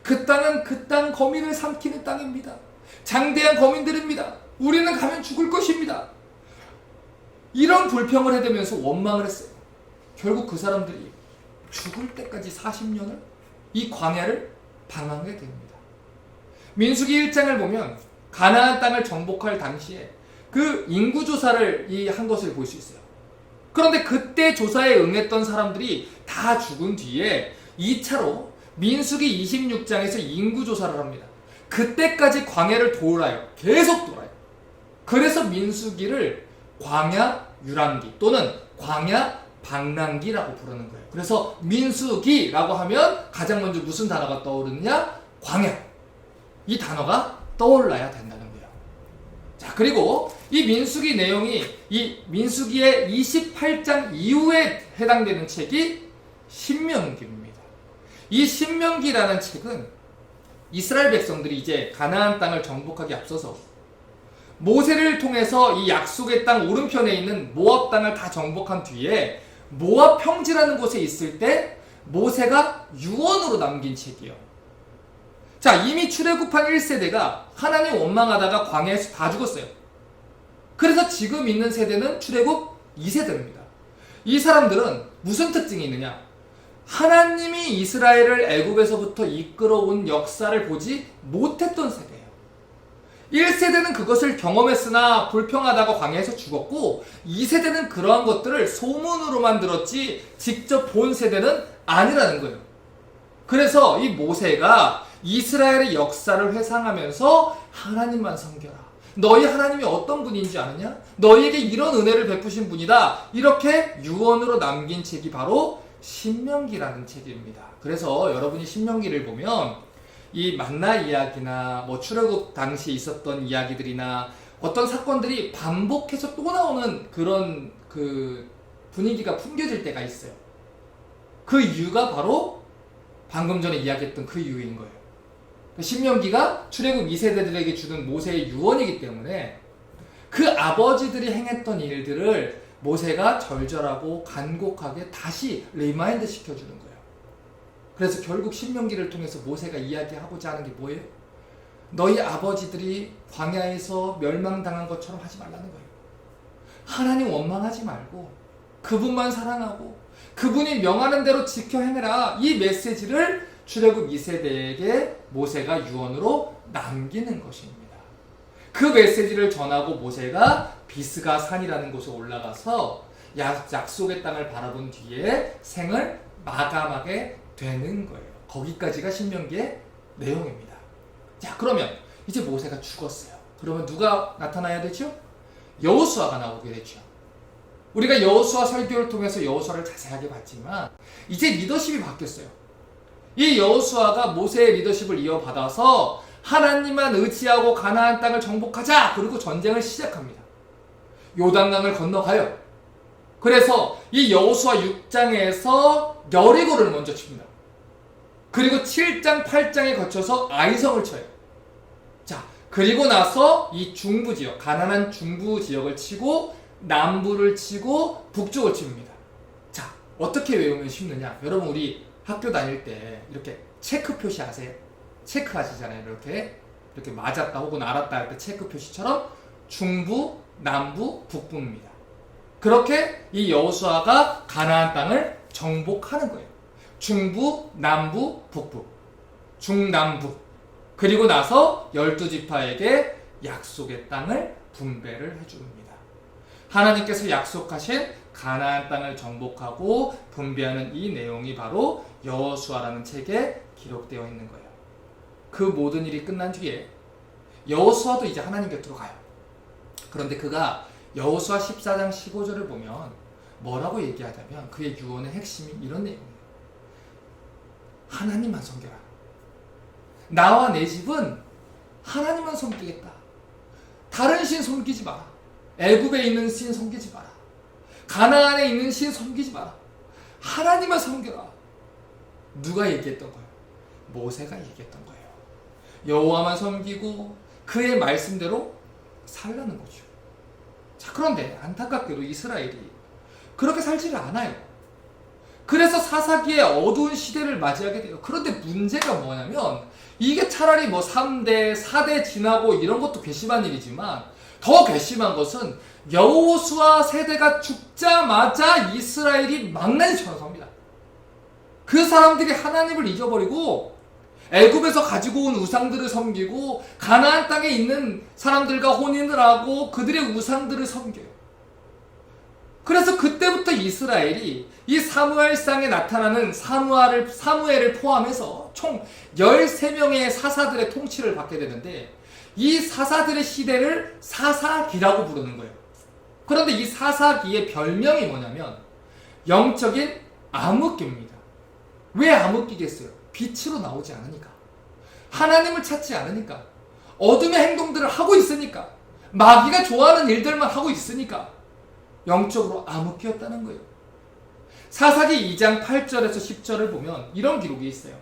그 땅은 그 땅 거민을 삼키는 땅입니다. 장대한 거민들입니다. 우리는 가면 죽을 것입니다. 이런 불평을 해대면서 원망을 했어요. 결국 그 사람들이 죽을 때까지 40년을 이 광야를 방황하게 됩니다. 민수기 1장을 보면 가나안 땅을 정복할 당시에 그 인구조사를 한 것을 볼 수 있어요. 그런데 그때 조사에 응했던 사람들이 다 죽은 뒤에 2차로 민수기 26장에서 인구조사를 합니다. 그때까지 광야를 돌아요. 계속 돌아요. 그래서 민수기를 광야 유랑기 또는 광야 방랑기라고 부르는 거예요. 그래서 민수기라고 하면 가장 먼저 무슨 단어가 떠오르느냐? 광야. 이 단어가 떠올라야 된다는 거예요. 자, 그리고 이 민수기 내용이 이 민수기의 28장 이후에 해당되는 책이 신명기입니다. 이 신명기라는 책은 이스라엘 백성들이 이제 가나안 땅을 정복하기 앞서서 모세를 통해서 이 약속의 땅 오른편에 있는 모압 땅을 다 정복한 뒤에 모압 평지라는 곳에 있을 때 모세가 유언으로 남긴 책이에요. 자, 이미 출애굽한 1세대가 하나님 원망하다가 광야에서 다 죽었어요. 그래서 지금 있는 세대는 출애굽 2세대입니다. 이 사람들은 무슨 특징이 있느냐? 하나님이 이스라엘을 애굽에서부터 이끌어온 역사를 보지 못했던 세대예요. 1세대는 그것을 경험했으나 불평하다가 광야에서 죽었고 2세대는 그러한 것들을 소문으로만 들었지 직접 본 세대는 아니라는 거예요. 그래서 이 모세가 이스라엘의 역사를 회상하면서 하나님만 섬겨라. 너희 하나님이 어떤 분인지 아느냐? 너희에게 이런 은혜를 베푸신 분이다. 이렇게 유언으로 남긴 책이 바로 신명기라는 책입니다. 그래서 여러분이 신명기를 보면 이 만나 이야기나 뭐 출애굽 당시 있었던 이야기들이나 어떤 사건들이 반복해서 또 나오는 그런 그 분위기가 풍겨질 때가 있어요. 그 이유가 바로 방금 전에 이야기했던 그 이유인 거예요. 신명기가 출애굽 2세대들에게 주는 모세의 유언이기 때문에 그 아버지들이 행했던 일들을 모세가 절절하고 간곡하게 다시 리마인드 시켜주는 거예요. 그래서 결국 신명기를 통해서 모세가 이야기하고자 하는 게 뭐예요? 너희 아버지들이 광야에서 멸망당한 것처럼 하지 말라는 거예요. 하나님 원망하지 말고 그분만 사랑하고 그분이 명하는 대로 지켜 행해라. 이 메시지를 출애굽 2세대에게 모세가 유언으로 남기는 것입니다. 그 메시지를 전하고 모세가 비스가 산이라는 곳에 올라가서 약속의 땅을 바라본 뒤에 생을 마감하게 되는 거예요. 거기까지가 신명기의 내용입니다. 자, 그러면 이제 모세가 죽었어요. 그러면 누가 나타나야 되죠? 여호수아가 나오게 되죠. 우리가 여호수아 설교를 통해서 여호수아를 자세하게 봤지만 이제 리더십이 바뀌었어요. 이 여호수아가 모세의 리더십을 이어받아서 하나님만 의지하고 가나안 땅을 정복하자. 그리고 전쟁을 시작합니다. 요단강을 건너가요. 그래서 이 여호수아 6장에서 여리고를 먼저 칩니다. 그리고 7장, 8장에 거쳐서 아이성을 쳐요. 자, 그리고 나서 이 중부 지역, 가나안 중부 지역을 치고 남부를 치고 북쪽을 칩니다. 자, 어떻게 외우면 쉽느냐? 여러분 우리 학교 다닐 때 이렇게 체크 표시 아세요? 체크 하시잖아요. 이렇게 맞았다 혹은 알았다 할 때 체크 표시처럼 중부, 남부, 북부입니다. 그렇게 이 여호수아가 가나안 땅을 정복하는 거예요. 중부, 남부, 북부, 중남북. 그리고 나서 12지파에게 약속의 땅을 분배를 해줍니다. 하나님께서 약속하신 가나안 땅을 정복하고 분배하는 이 내용이 바로 여호수아라는 책에 기록되어 있는 거예요. 그 모든 일이 끝난 뒤에 여호수아도 이제 하나님 곁으로 가요. 그런데 그가 여호수아 14장 15절을 보면 뭐라고 얘기하냐면 그의 유언의 핵심이 이런 내용이에요. 하나님만 섬겨라. 나와 내 집은 하나님만 섬기겠다. 다른 신 섬기지 마라. 애굽에 있는 신 섬기지 마라. 가나안에 있는 신 섬기지 마라. 하나님만 섬겨라. 누가 얘기했던 거예요? 모세가 얘기했던 거예요. 여호와만 섬기고 그의 말씀대로 살라는 거죠. 자, 그런데 안타깝게도 이스라엘이 그렇게 살지를 않아요. 그래서 사사기의 어두운 시대를 맞이하게 돼요. 그런데 문제가 뭐냐면 이게 차라리 뭐 3대, 4대 지나고 이런 것도 괘씸한 일이지만 더 괘씸한 것은 여호수아 세대가 죽자마자 이스라엘이 망나니처럼 삽니다. 그 사람들이 하나님을 잊어버리고 애굽에서 가지고 온 우상들을 섬기고 가나안 땅에 있는 사람들과 혼인을 하고 그들의 우상들을 섬겨요. 그래서 그때부터 이스라엘이 이 사무엘상에 나타나는 사무엘을 포함해서 총 13명의 사사들의 통치를 받게 되는데 이 사사들의 시대를 사사기라고 부르는 거예요. 그런데 이 사사기의 별명이 뭐냐면 영적인 암흑기입니다. 왜 암흑기겠어요? 빛으로 나오지 않으니까. 하나님을 찾지 않으니까. 어둠의 행동들을 하고 있으니까. 마귀가 좋아하는 일들만 하고 있으니까. 영적으로 암흑기였다는 거예요. 사사기 2장 8절에서 10절을 보면 이런 기록이 있어요.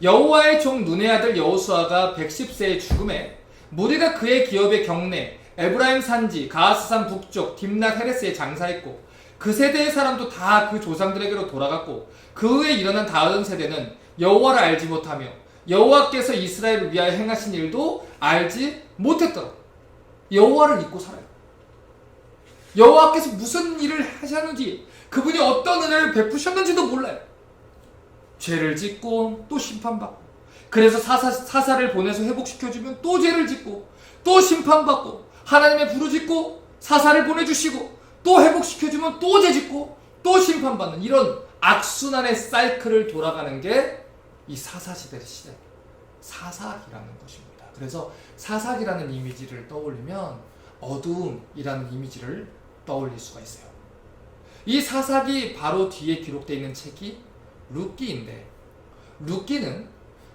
여호와의 종 눈의 아들 여호수아가 110세의 죽음에 무리가 그의 기업의 경내 에브라임 산지 가하스산 북쪽 딥낫 헤레스에 장사했고 그 세대의 사람도 다 그 조상들에게로 돌아갔고 그 후에 일어난 다음 세대는 여호와를 알지 못하며 여호와께서 이스라엘을 위하여 행하신 일도 알지 못했더라. 여호와를 잊고 살아요. 여호와께서 무슨 일을 하셨는지 그분이 어떤 은혜를 베푸셨는지도 몰라요. 죄를 짓고 또 심판받고 그래서 사사를 보내서 회복시켜주면 또 죄를 짓고 또 심판받고 하나님의 부르짖고 사사를 보내주시고 또 회복시켜주면 또 죄 짓고 또 심판받는 이런 악순환의 사이클을 돌아가는 게 이 사사시대 시대 사사기라는 것입니다. 그래서 사사기라는 이미지를 떠올리면 어두움이라는 이미지를 떠올릴 수가 있어요. 이 사사기 바로 뒤에 기록되어 있는 책이 룻기인데 룻기는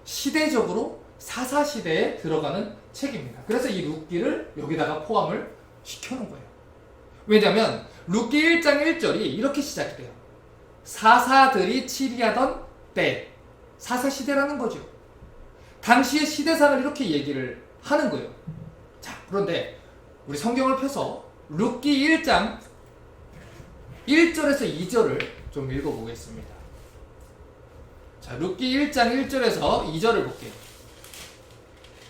시대적으로 사사시대에 들어가는 책입니다. 그래서 이 룻기를 여기다가 포함을 시켜놓은 거예요. 왜냐하면 룻기 1장 1절이 이렇게 시작이 돼요. 사사들이 치리하던 때, 사사시대라는 거죠. 당시의 시대상을 이렇게 얘기를 하는 거예요. 자, 그런데 우리 성경을 펴서 룻기 1장 1절에서 2절을 좀 읽어보겠습니다. 자, 룻기 1장 1절에서 2절을 볼게요.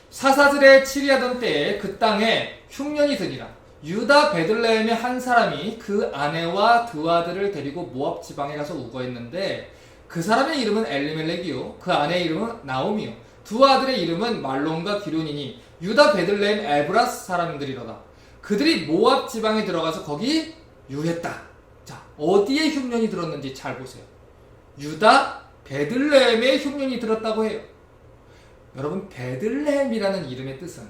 사사들의 치리하던 때에 그 땅에 흉년이 드니라. 유다 베들레헴의 한 사람이 그 아내와 두 아들을 데리고 모압 지방에 가서 우거했는데 그 사람의 이름은 엘리멜렉이요 그 아내의 이름은 나오미요 두 아들의 이름은 말론과 기륜이니 유다 베들레헴 에브라스 사람들이로다. 그들이 모압 지방에 들어가서 거기 유했다. 자, 어디에 흉년이 들었는지 잘 보세요. 유다 베들레헴에 흉년이 들었다고 해요. 여러분, 베들레헴이라는 이름의 뜻은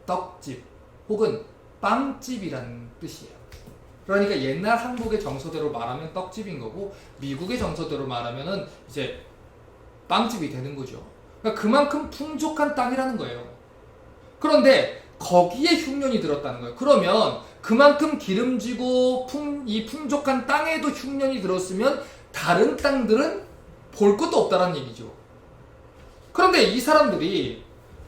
떡집 혹은 빵집이라는 뜻이에요. 그러니까 옛날 한국의 정서대로 말하면 떡집인 거고 미국의 정서대로 말하면은 이제 빵집이 되는 거죠. 그러니까 그만큼 풍족한 땅이라는 거예요. 그런데 거기에 흉년이 들었다는 거예요. 그러면 그만큼 기름지고 이 풍족한 땅에도 흉년이 들었으면 다른 땅들은 볼 것도 없다는 얘기죠. 그런데 이 사람들이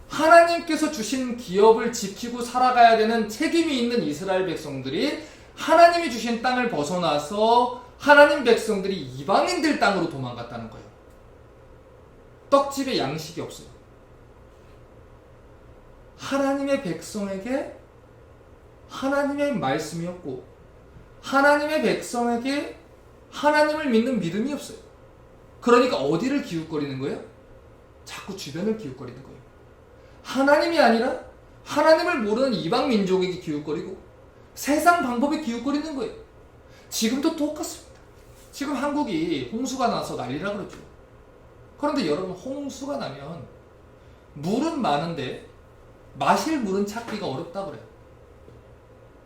하나님께서 주신 기업을 지키고 살아가야 되는 책임이 있는 이스라엘 백성들이 하나님이 주신 땅을 벗어나서 하나님 백성들이 이방인들 땅으로 도망갔다는 거예요. 떡집에 양식이 없어요. 하나님의 백성에게 하나님의 말씀이었고 하나님의 백성에게 하나님을 믿는 믿음이 없어요. 그러니까 어디를 기웃거리는 거예요? 자꾸 주변을 기웃거리는 거예요. 하나님이 아니라 하나님을 모르는 이방 민족에게 기웃거리고 세상 방법에 기웃거리는 거예요. 지금도 똑같습니다. 지금 한국이 홍수가 나서 난리라 그러죠. 그런데 여러분, 홍수가 나면 물은 많은데 마실 물은 찾기가 어렵다 그래요.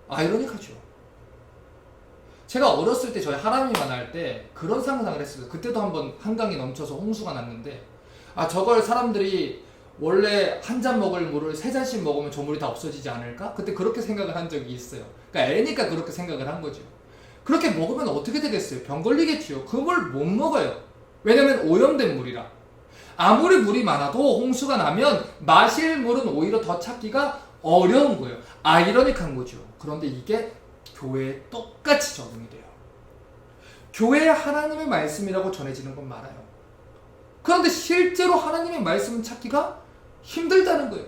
아이러니하죠. 제가 어렸을 때 저희 할아버지 만날 때 그런 상상을 했어요. 그때도 한번 한강이 넘쳐서 홍수가 났는데 저걸 사람들이 원래 한 잔 먹을 물을 세 잔씩 먹으면 저 물이 다 없어지지 않을까? 그때 그렇게 생각을 한 적이 있어요. 그러니까 애니까 그렇게 생각을 한 거죠. 그렇게 먹으면 어떻게 되겠어요? 병 걸리겠지요. 그 물 못 먹어요. 왜냐면 오염된 물이라. 아무리 물이 많아도 홍수가 나면 마실 물은 오히려 더 찾기가 어려운 거예요. 아이러니한 거죠. 그런데 이게 교회에 똑같이 적용이 돼요. 교회에 하나님의 말씀이라고 전해지는 건 많아요. 그런데 실제로 하나님의 말씀을 찾기가 힘들다는 거예요.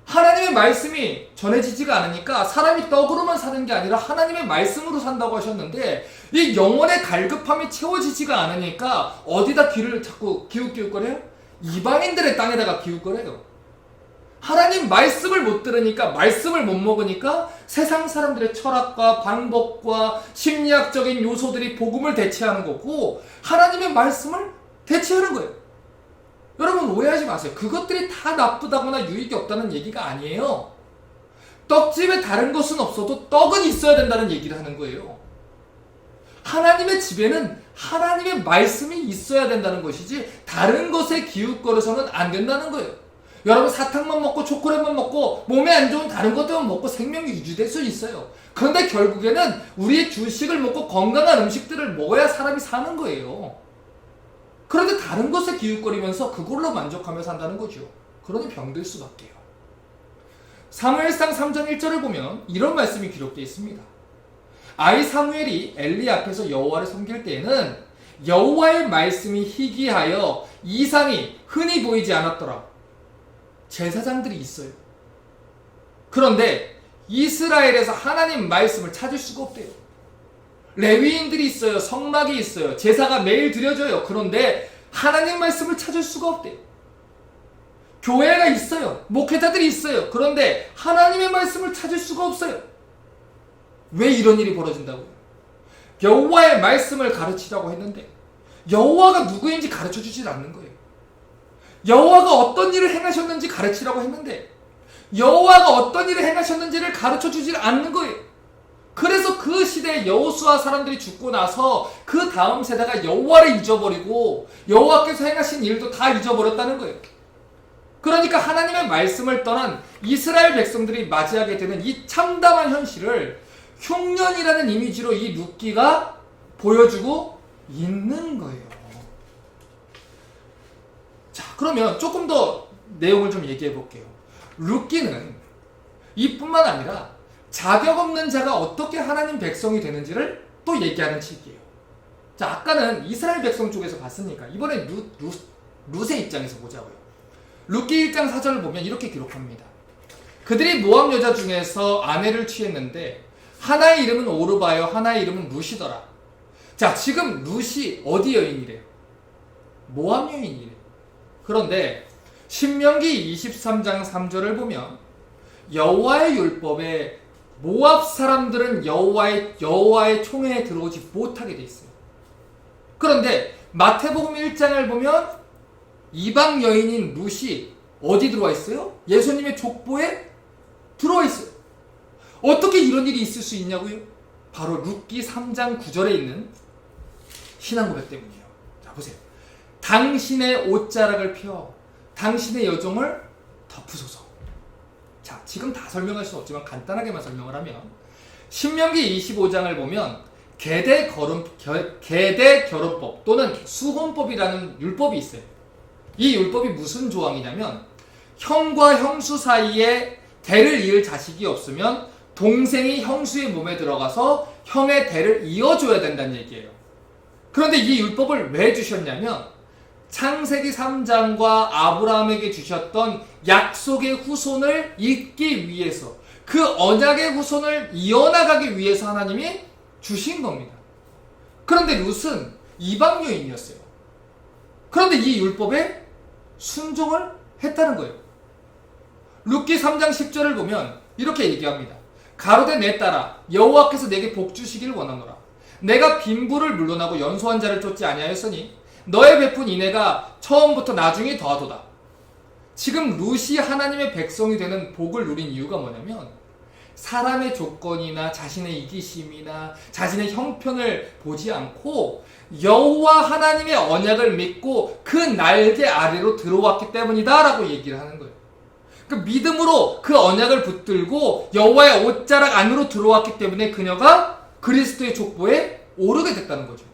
하나님의 말씀이 전해지지가 않으니까 사람이 떡으로만 사는 게 아니라 하나님의 말씀으로 산다고 하셨는데 이 영혼의 갈급함이 채워지지가 않으니까 어디다 귀를 자꾸 기웃기웃거려요? 이방인들의 땅에다가 기웃거려요. 하나님 말씀을 못 들으니까, 말씀을 못 먹으니까 세상 사람들의 철학과 방법과 심리학적인 요소들이 복음을 대체하는 거고 하나님의 말씀을 대체하는 거예요. 여러분, 오해하지 마세요. 그것들이 다 나쁘다거나 유익이 없다는 얘기가 아니에요. 떡집에 다른 것은 없어도 떡은 있어야 된다는 얘기를 하는 거예요. 하나님의 집에는 하나님의 말씀이 있어야 된다는 것이지 다른 것에 기웃거려서는 안 된다는 거예요. 여러분, 사탕만 먹고 초콜릿만 먹고 몸에 안 좋은 다른 것들만 먹고 생명이 유지될 수 있어요. 그런데 결국에는 우리의 주식을 먹고 건강한 음식들을 먹어야 사람이 사는 거예요. 그런데 다른 것에 기웃거리면서 그걸로 만족하며 산다는 거죠. 그러니 병들 수밖에요. 사무엘상 3장 1절을 보면 이런 말씀이 기록되어 있습니다. 아이 사무엘이 엘리 앞에서 여호와를 섬길 때에는 여호와의 말씀이 희귀하여 이상이 흔히 보이지 않았더라. 제사장들이 있어요. 그런데 이스라엘에서 하나님 말씀을 찾을 수가 없대요. 레위인들이 있어요. 성막이 있어요. 제사가 매일 드려져요. 그런데 하나님 말씀을 찾을 수가 없대요. 교회가 있어요. 목회자들이 있어요. 그런데 하나님의 말씀을 찾을 수가 없어요. 왜 이런 일이 벌어진다고요? 여호와의 말씀을 가르치라고 했는데 여호와가 누구인지 가르쳐주질 않는 거예요. 여호와가 어떤 일을 행하셨는지 가르치라고 했는데 여호와가 어떤 일을 행하셨는지를 가르쳐주질 않는 거예요. 그래서 그 시대에 여호수아 사람들이 죽고 나서 그 다음 세대가 여호와를 잊어버리고 여호와께서 행하신 일도 다 잊어버렸다는 거예요. 그러니까 하나님의 말씀을 떠난 이스라엘 백성들이 맞이하게 되는 이 참담한 현실을 흉년이라는 이미지로 이 룻기가 보여주고 있는 거예요. 자, 그러면 조금 더 내용을 좀 얘기해 볼게요. 룻기는 이뿐만 아니라 자격 없는 자가 어떻게 하나님 백성이 되는지를 또 얘기하는 책이에요. 자, 아까는 이스라엘 백성 쪽에서 봤으니까 이번엔 룻의 입장에서 보자고요. 룻기 1장 4절을 보면 이렇게 기록합니다. 그들이 모압 여자 중에서 아내를 취했는데 하나의 이름은 오르바요 하나의 이름은 룻이더라. 자, 지금 룻이 어디 여인이래요? 모압 여인이래요. 그런데 신명기 23장 3절을 보면 여호와의 율법에 모압 사람들은 여호와의 총회에 들어오지 못하게 돼 있어요. 그런데 마태복음 1장을 보면 이방 여인인 룻이 어디 들어와 있어요? 예수님의 족보에 들어와 있어요. 어떻게 이런 일이 있을 수 있냐고요? 바로 룻기 3장 9절에 있는 신앙 고백 때문이에요. 자, 보세요. 당신의 옷자락을 펴 당신의 여종을 덮으소서. 자, 지금 다 설명할 수 없지만 간단하게만 설명을 하면 신명기 25장을 보면 계대 결혼법 또는 수혼법이라는 율법이 있어요. 이 율법이 무슨 조항이냐면 형과 형수 사이에 대를 이을 자식이 없으면 동생이 형수의 몸에 들어가서 형의 대를 이어줘야 된다는 얘기예요. 그런데 이 율법을 왜 주셨냐면 창세기 3장과 아브라함에게 주셨던 약속의 후손을 잇기 위해서, 그 언약의 후손을 이어나가기 위해서 하나님이 주신 겁니다. 그런데 룻은 이방 여인이었어요. 그런데 이 율법에 순종을 했다는 거예요. 룻기 3장 10절을 보면 이렇게 얘기합니다. 가로되 내 딸아 여호와께서 내게 복 주시기를 원하노라. 내가 빈부를 물러나고 연소한 자를 쫓지 아니하였으니 너의 베푼 인애가 처음부터 나중에 더하도다. 지금 룻이 하나님의 백성이 되는 복을 누린 이유가 뭐냐면 사람의 조건이나 자신의 이기심이나 자신의 형편을 보지 않고 여호와 하나님의 언약을 믿고 그 날개 아래로 들어왔기 때문이다 라고 얘기를 하는 거예요. 그 믿음으로 그 언약을 붙들고 여호와의 옷자락 안으로 들어왔기 때문에 그녀가 그리스도의 족보에 오르게 됐다는 거죠.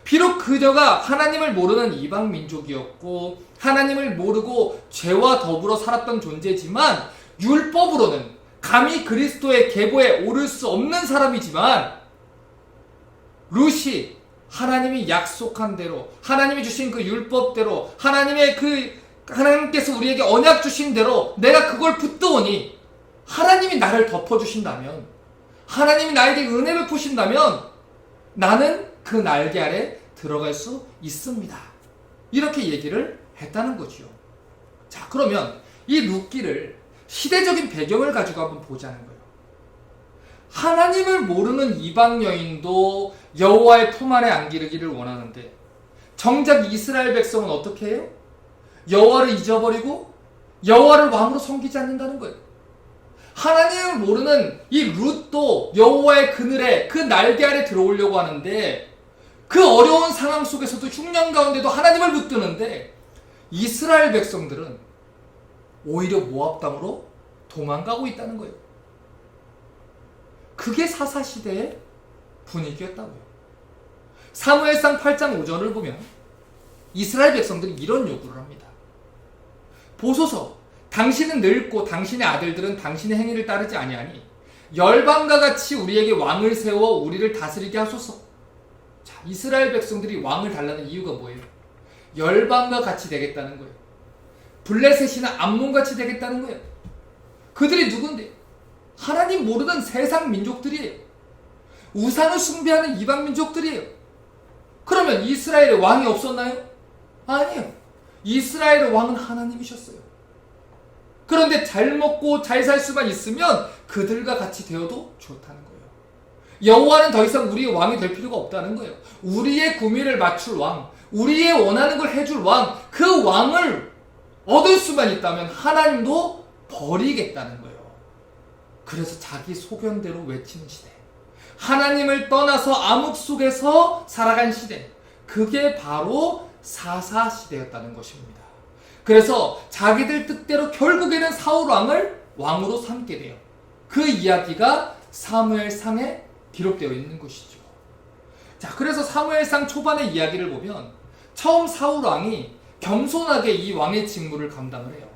비록 그녀가 하나님을 모르는 이방 민족이었고 하나님을 모르고 죄와 더불어 살았던 존재지만 율법으로는 감히 그리스도의 계보에 오를 수 없는 사람이지만 룻이 하나님이 약속한 대로 하나님이 주신 그 율법대로 하나님께서 우리에게 언약 주신 대로 내가 그걸 붙드오니 하나님이 나를 덮어주신다면 하나님이 나에게 은혜 베푸신다면 나는 그 날개 아래 들어갈 수 있습니다. 이렇게 얘기를 했다는 거죠. 자, 그러면 이 룻기를 시대적인 배경을 가지고 한번 보자는 거예요. 하나님을 모르는 이방 여인도 여호와의 품 안에 안기르기를 원하는데 정작 이스라엘 백성은 어떻게 해요? 여호와를 잊어버리고 여호와를 왕으로 섬기지 않는다는 거예요. 하나님을 모르는 이 룻도 여호와의 그늘에 그 날개 아래 들어오려고 하는데 그 어려운 상황 속에서도 흉년 가운데도 하나님을 붙드는데 이스라엘 백성들은 오히려 모압 땅으로 도망가고 있다는 거예요. 그게 사사시대의 분위기였다고요. 사무엘상 8장 5절을 보면 이스라엘 백성들이 이런 요구를 합니다. 보소서, 당신은 늙고 당신의 아들들은 당신의 행위를 따르지 아니하니 열방과 같이 우리에게 왕을 세워 우리를 다스리게 하소서. 자, 이스라엘 백성들이 왕을 달라는 이유가 뭐예요? 열방과 같이 되겠다는 거예요. 블레셋이나 암몬같이 되겠다는 거예요. 그들이 누군데? 하나님 모르는 세상 민족들이에요. 우상을 숭배하는 이방 민족들이에요. 그러면 이스라엘에 왕이 없었나요? 아니에요. 이스라엘의 왕은 하나님이셨어요. 그런데 잘 먹고 잘 살 수만 있으면 그들과 같이 되어도 좋다는 거예요. 여호와는 더 이상 우리의 왕이 될 필요가 없다는 거예요. 우리의 구미를 맞출 왕, 우리의 원하는 걸 해줄 왕, 그 왕을 얻을 수만 있다면 하나님도 버리겠다는 거예요. 그래서 자기 소견대로 외치는 시대, 하나님을 떠나서 암흑 속에서 살아간 시대, 그게 바로 사사 시대였다는 것입니다. 그래서 자기들 뜻대로 결국에는 사울 왕을 왕으로 삼게 돼요. 그 이야기가 사무엘상에 기록되어 있는 것이죠. 자, 그래서 사무엘상 초반의 이야기를 보면 처음 사울 왕이 겸손하게 이 왕의 직무를 감당을 해요.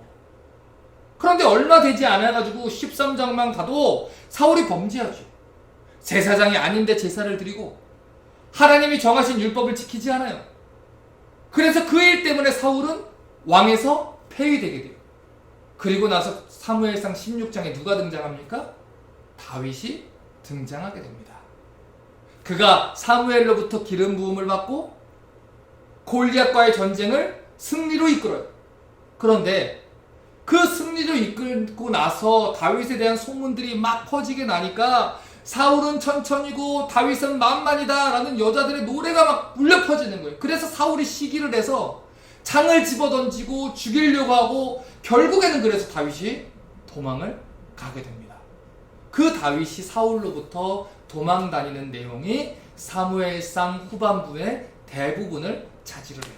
그런데 얼마 되지 않아가지고 13장만 가도 사울이 범죄하죠. 제사장이 아닌데 제사를 드리고 하나님이 정하신 율법을 지키지 않아요. 그래서 그 일 때문에 사울은 왕에서 폐위되게 돼요. 그리고 나서 사무엘상 16장에 누가 등장합니까? 다윗이 등장하게 됩니다. 그가 사무엘로부터 기름 부음을 받고 골리앗과의 전쟁을 승리로 이끌어요. 그런데 그 승리로 이끌고 나서 다윗에 대한 소문들이 막 퍼지게 나니까 사울은 천천히고 다윗은 만만이다 라는 여자들의 노래가 막 울려 퍼지는 거예요. 그래서 사울이 시기를 해서 창을 집어던지고 죽이려고 하고 결국에는 그래서 다윗이 도망을 가게 됩니다. 그 다윗이 사울로부터 도망 다니는 내용이 사무엘상 후반부의 대부분을 차지를 해요.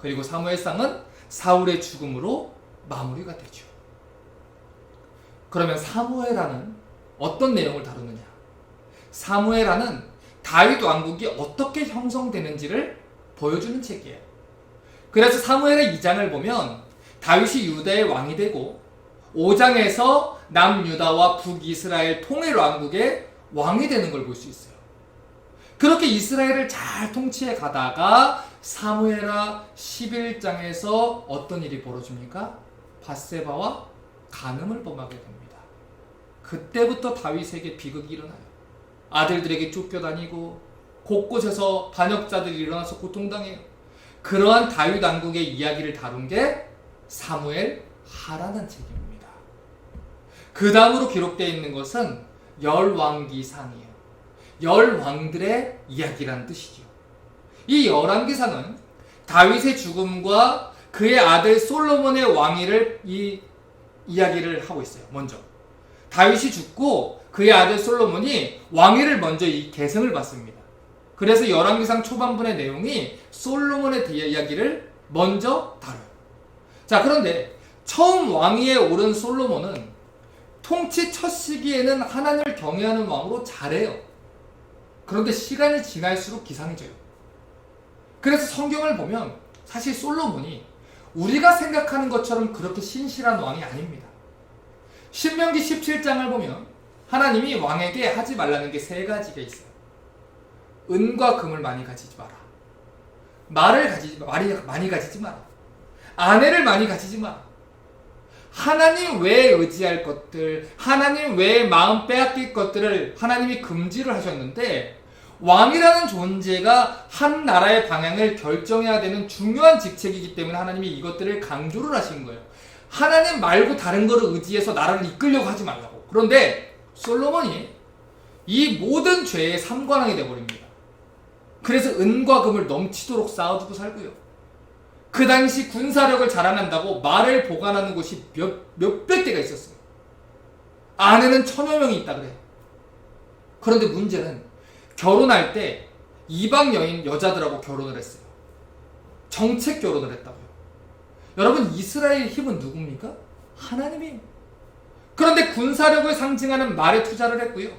그리고 사무엘상은 사울의 죽음으로 마무리가 되죠. 그러면 사무엘하는 어떤 내용을 다루느냐? 사무엘하는 다윗 왕국이 어떻게 형성되는지를 보여주는 책이에요. 그래서 사무엘의 2장을 보면 다윗이 유다의 왕이 되고 5장에서 남유다와 북이스라엘 통일 왕국의 왕이 되는 걸 볼 수 있어요. 그렇게 이스라엘을 잘 통치해 가다가 사무엘하 11장에서 어떤 일이 벌어집니까? 밧세바와 간음을 범하게 됩니다. 그때부터 다윗에게 비극이 일어나요. 아들들에게 쫓겨다니고 곳곳에서 반역자들이 일어나서 고통당해요. 그러한 다윗 왕국의 이야기를 다룬 게 사무엘하라는 책입니다. 그 다음으로 기록되어 있는 것은 열왕기상이에요. 열왕들의 이야기란 뜻이죠. 이 열왕기상은 다윗의 죽음과 그의 아들 솔로몬의 왕위를 이야기를 하고 있어요. 먼저 다윗이 죽고 그의 아들 솔로몬이 왕위를 먼저 이 계승을 받습니다. 그래서 열왕기상 초반부의 내용이 솔로몬의 이야기를 먼저 다뤄요. 자, 그런데 처음 왕위에 오른 솔로몬은 통치 첫 시기에는 하나님을 경외하는 왕으로 잘해요. 그런데 시간이 지날수록 기상해져요. 그래서 성경을 보면 사실 솔로몬이 우리가 생각하는 것처럼 그렇게 신실한 왕이 아닙니다. 신명기 17장을 보면 하나님이 왕에게 하지 말라는 게 3가지가 있어요. 은과 금을 많이 가지지 마라. 말을 많이 가지지 마라. 아내를 많이 가지지 마라. 하나님 외에 의지할 것들, 하나님 외에 마음 빼앗길 것들을 하나님이 금지를 하셨는데, 왕이라는 존재가 한 나라의 방향을 결정해야 되는 중요한 직책이기 때문에 하나님이 이것들을 강조를 하신 거예요. 하나님 말고 다른 거를 의지해서 나라를 이끌려고 하지 말라고. 그런데 솔로몬이 이 모든 죄의 삼관왕이 되어버립니다. 그래서 은과 금을 넘치도록 쌓아두고 살고요. 그 당시 군사력을 자랑한다고 말을 보관하는 곳이 몇백 대가 있었어요. 아내는 1000여 명이 있다 그래요. 그런데 문제는 결혼할 때 이방 여자들하고 결혼을 했어요. 정책 결혼을 했다고요. 여러분, 이스라엘의 힘은 누굽니까? 하나님이에요. 그런데 군사력을 상징하는 말에 투자를 했고요.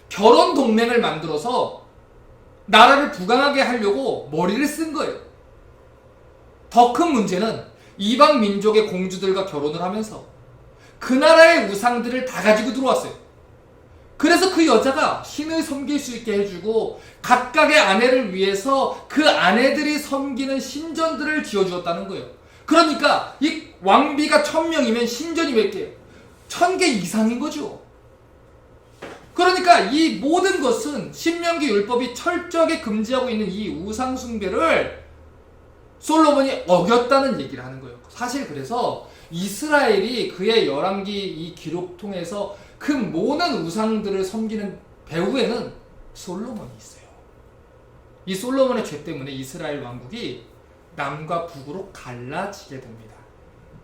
결혼 동맹을 만들어서 나라를 부강하게 하려고 머리를 쓴 거예요. 더 큰 문제는 이방 민족의 공주들과 결혼을 하면서 그 나라의 우상들을 다 가지고 들어왔어요. 그래서 그 여자가 신을 섬길 수 있게 해주고 각각의 아내를 위해서 그 아내들이 섬기는 신전들을 지어주었다는 거예요. 그러니까 이 왕비가 1000명이면 신전이 몇 개예요? 1000개 이상인 거죠. 그러니까 이 모든 것은 신명기 율법이 철저하게 금지하고 있는 이 우상 숭배를 솔로몬이 어겼다는 얘기를 하는 거예요. 사실 그래서 이스라엘이 그의 열왕기 이 기록 통해서 그 모든 우상들을 섬기는 배후에는 솔로몬이 있어요. 이 솔로몬의 죄 때문에 이스라엘 왕국이 남과 북으로 갈라지게 됩니다.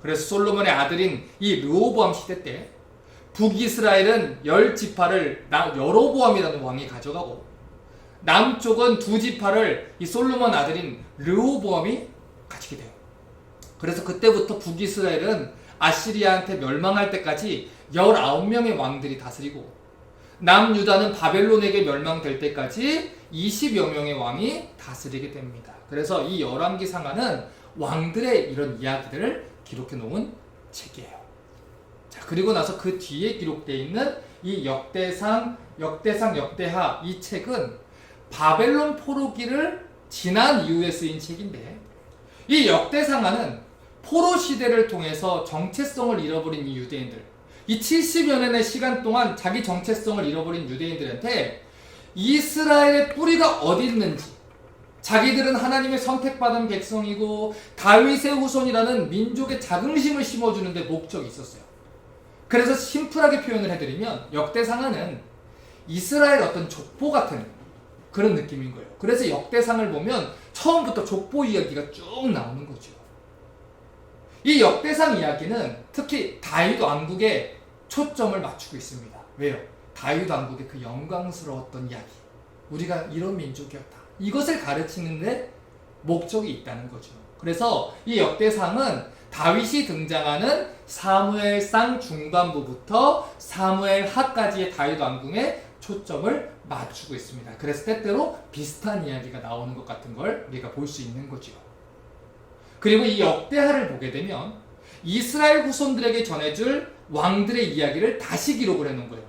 그래서 솔로몬의 아들인 이 르호보암 시대 때 북이스라엘은 10지파를 여로보암이라는 왕이 가져가고 남쪽은 2지파를 이 솔로몬 아들인 르호보암이 가지게 돼요. 그래서 그때부터 북이스라엘은 아시리아한테 멸망할 때까지 19명의 왕들이 다스리고 남유다는 바벨론에게 멸망될 때까지 20여 명의 왕이 다스리게 됩니다. 그래서 이 열왕기 상하는 왕들의 이런 이야기들을 기록해 놓은 책이에요. 자, 그리고 나서 그 뒤에 기록되어 있는 이 역대상, 역대하 이 책은 바벨론 포로기를 지난 이후에 쓰인 책인데, 이 역대상하는 포로 시대를 통해서 정체성을 잃어버린 이 유대인들, 이 70여 년의 시간 동안 자기 정체성을 잃어버린 유대인들한테 이스라엘의 뿌리가 어디 있는지, 자기들은 하나님의 선택받은 백성이고 다윗의 후손이라는 민족의 자긍심을 심어주는 데 목적이 있었어요. 그래서 심플하게 표현을 해드리면 역대상하는 이스라엘 어떤 족보 같은 그런 느낌인 거예요. 그래서 역대상을 보면 처음부터 족보 이야기가 쭉 나오는 거죠. 이 역대상 이야기는 특히 다윗 왕국에 초점을 맞추고 있습니다. 왜요? 다윗 왕국의 그 영광스러웠던 이야기, 우리가 이런 민족이었다, 이것을 가르치는데 목적이 있다는 거죠. 그래서 이 역대상은 다윗이 등장하는 사무엘상 중반부부터 사무엘 하까지의 다윗 왕궁에 초점을 맞추고 있습니다. 그래서 때때로 비슷한 이야기가 나오는 것 같은 걸 우리가 볼 수 있는 거죠. 그리고 이 역대하를 보게 되면 이스라엘 후손들에게 전해줄 왕들의 이야기를 다시 기록을 해놓은 거예요.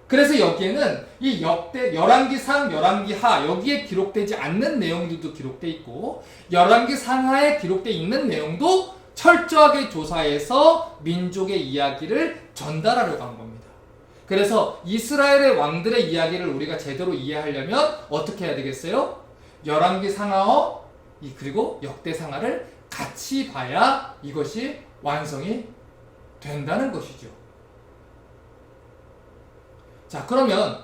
그래서 여기에는 이 열왕기상, 열왕기하 여기에 기록되지 않는 내용들도 기록되어 있고 열왕기상하에 기록되어 있는 내용도 철저하게 조사해서 민족의 이야기를 전달하려고 한 겁니다. 그래서 이스라엘의 왕들의 이야기를 우리가 제대로 이해하려면 어떻게 해야 되겠어요? 열왕기상하어 그리고 역대상하를 같이 봐야 이것이 완성이 된다는 것이죠. 자, 그러면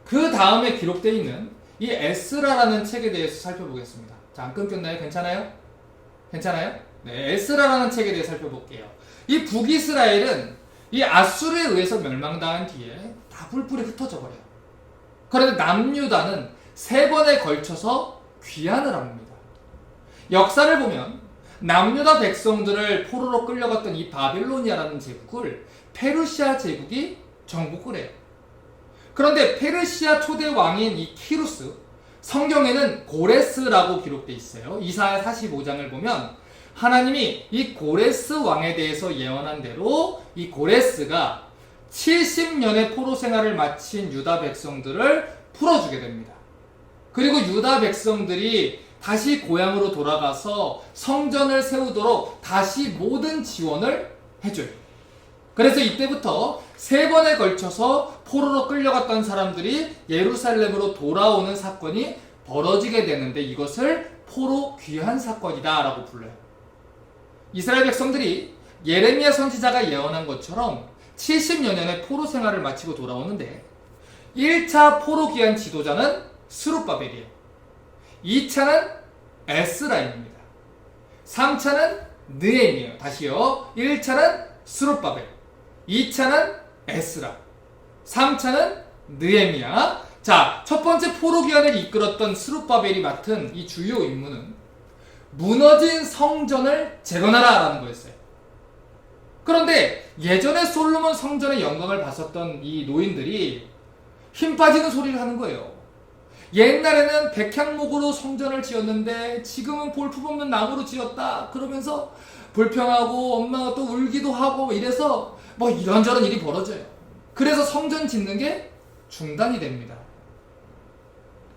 그 다음에 기록되어 있는 이 에스라라는 책에 대해서 살펴보겠습니다. 자, 안 끊겼나요? 괜찮아요? 괜찮아요? 네, 에스라라는 책에 대해서 살펴볼게요. 이 북이스라엘은 이 아수르에 의해서 멸망당한 뒤에 다 뿔뿔이 흩어져 버려요. 그런데 남유다는 3번에 걸쳐서 귀환을 합니다. 역사를 보면 남유다 백성들을 포로로 끌려갔던 이 바빌로니아라는 제국을 페르시아 제국이 정복을 해요. 그런데 페르시아 초대 왕인 이 키루스, 성경에는 고레스라고 기록되어 있어요. 이사야 45장을 보면 하나님이 이 고레스 왕에 대해서 예언한 대로 이 고레스가 70년의 포로 생활을 마친 유다 백성들을 풀어주게 됩니다. 그리고 유다 백성들이 다시 고향으로 돌아가서 성전을 세우도록 다시 모든 지원을 해줘요. 그래서 이때부터 3번에 걸쳐서 포로로 끌려갔던 사람들이 예루살렘으로 돌아오는 사건이 벌어지게 되는데 이것을 포로 귀환 사건이다 라고 불러요. 이스라엘 백성들이 예레미야 선지자가 예언한 것처럼 70여 년의 포로 생활을 마치고 돌아오는데 1차 포로 귀환 지도자는 스룹바벨이에요. 2차는 에스라입니다. 3차는 느헤미예요. 다시요. 1차는 스룹바벨, 2차는 에스라, 3차는 느헤미야. 자, 첫 번째 포로 귀환을 이끌었던 스룹바벨이 맡은 이 주요 임무는 무너진 성전을 재건하라라는 거였어요. 그런데 예전에 솔로몬 성전의 영광을 봤었던 이 노인들이 힘 빠지는 소리를 하는 거예요. 옛날에는 백향목으로 성전을 지었는데 지금은 볼품없는 나무로 지었다 그러면서 불평하고 엄마가 또 울기도 하고 이래서 뭐 이런저런 일이 벌어져요. 그래서 성전 짓는 게 중단이 됩니다.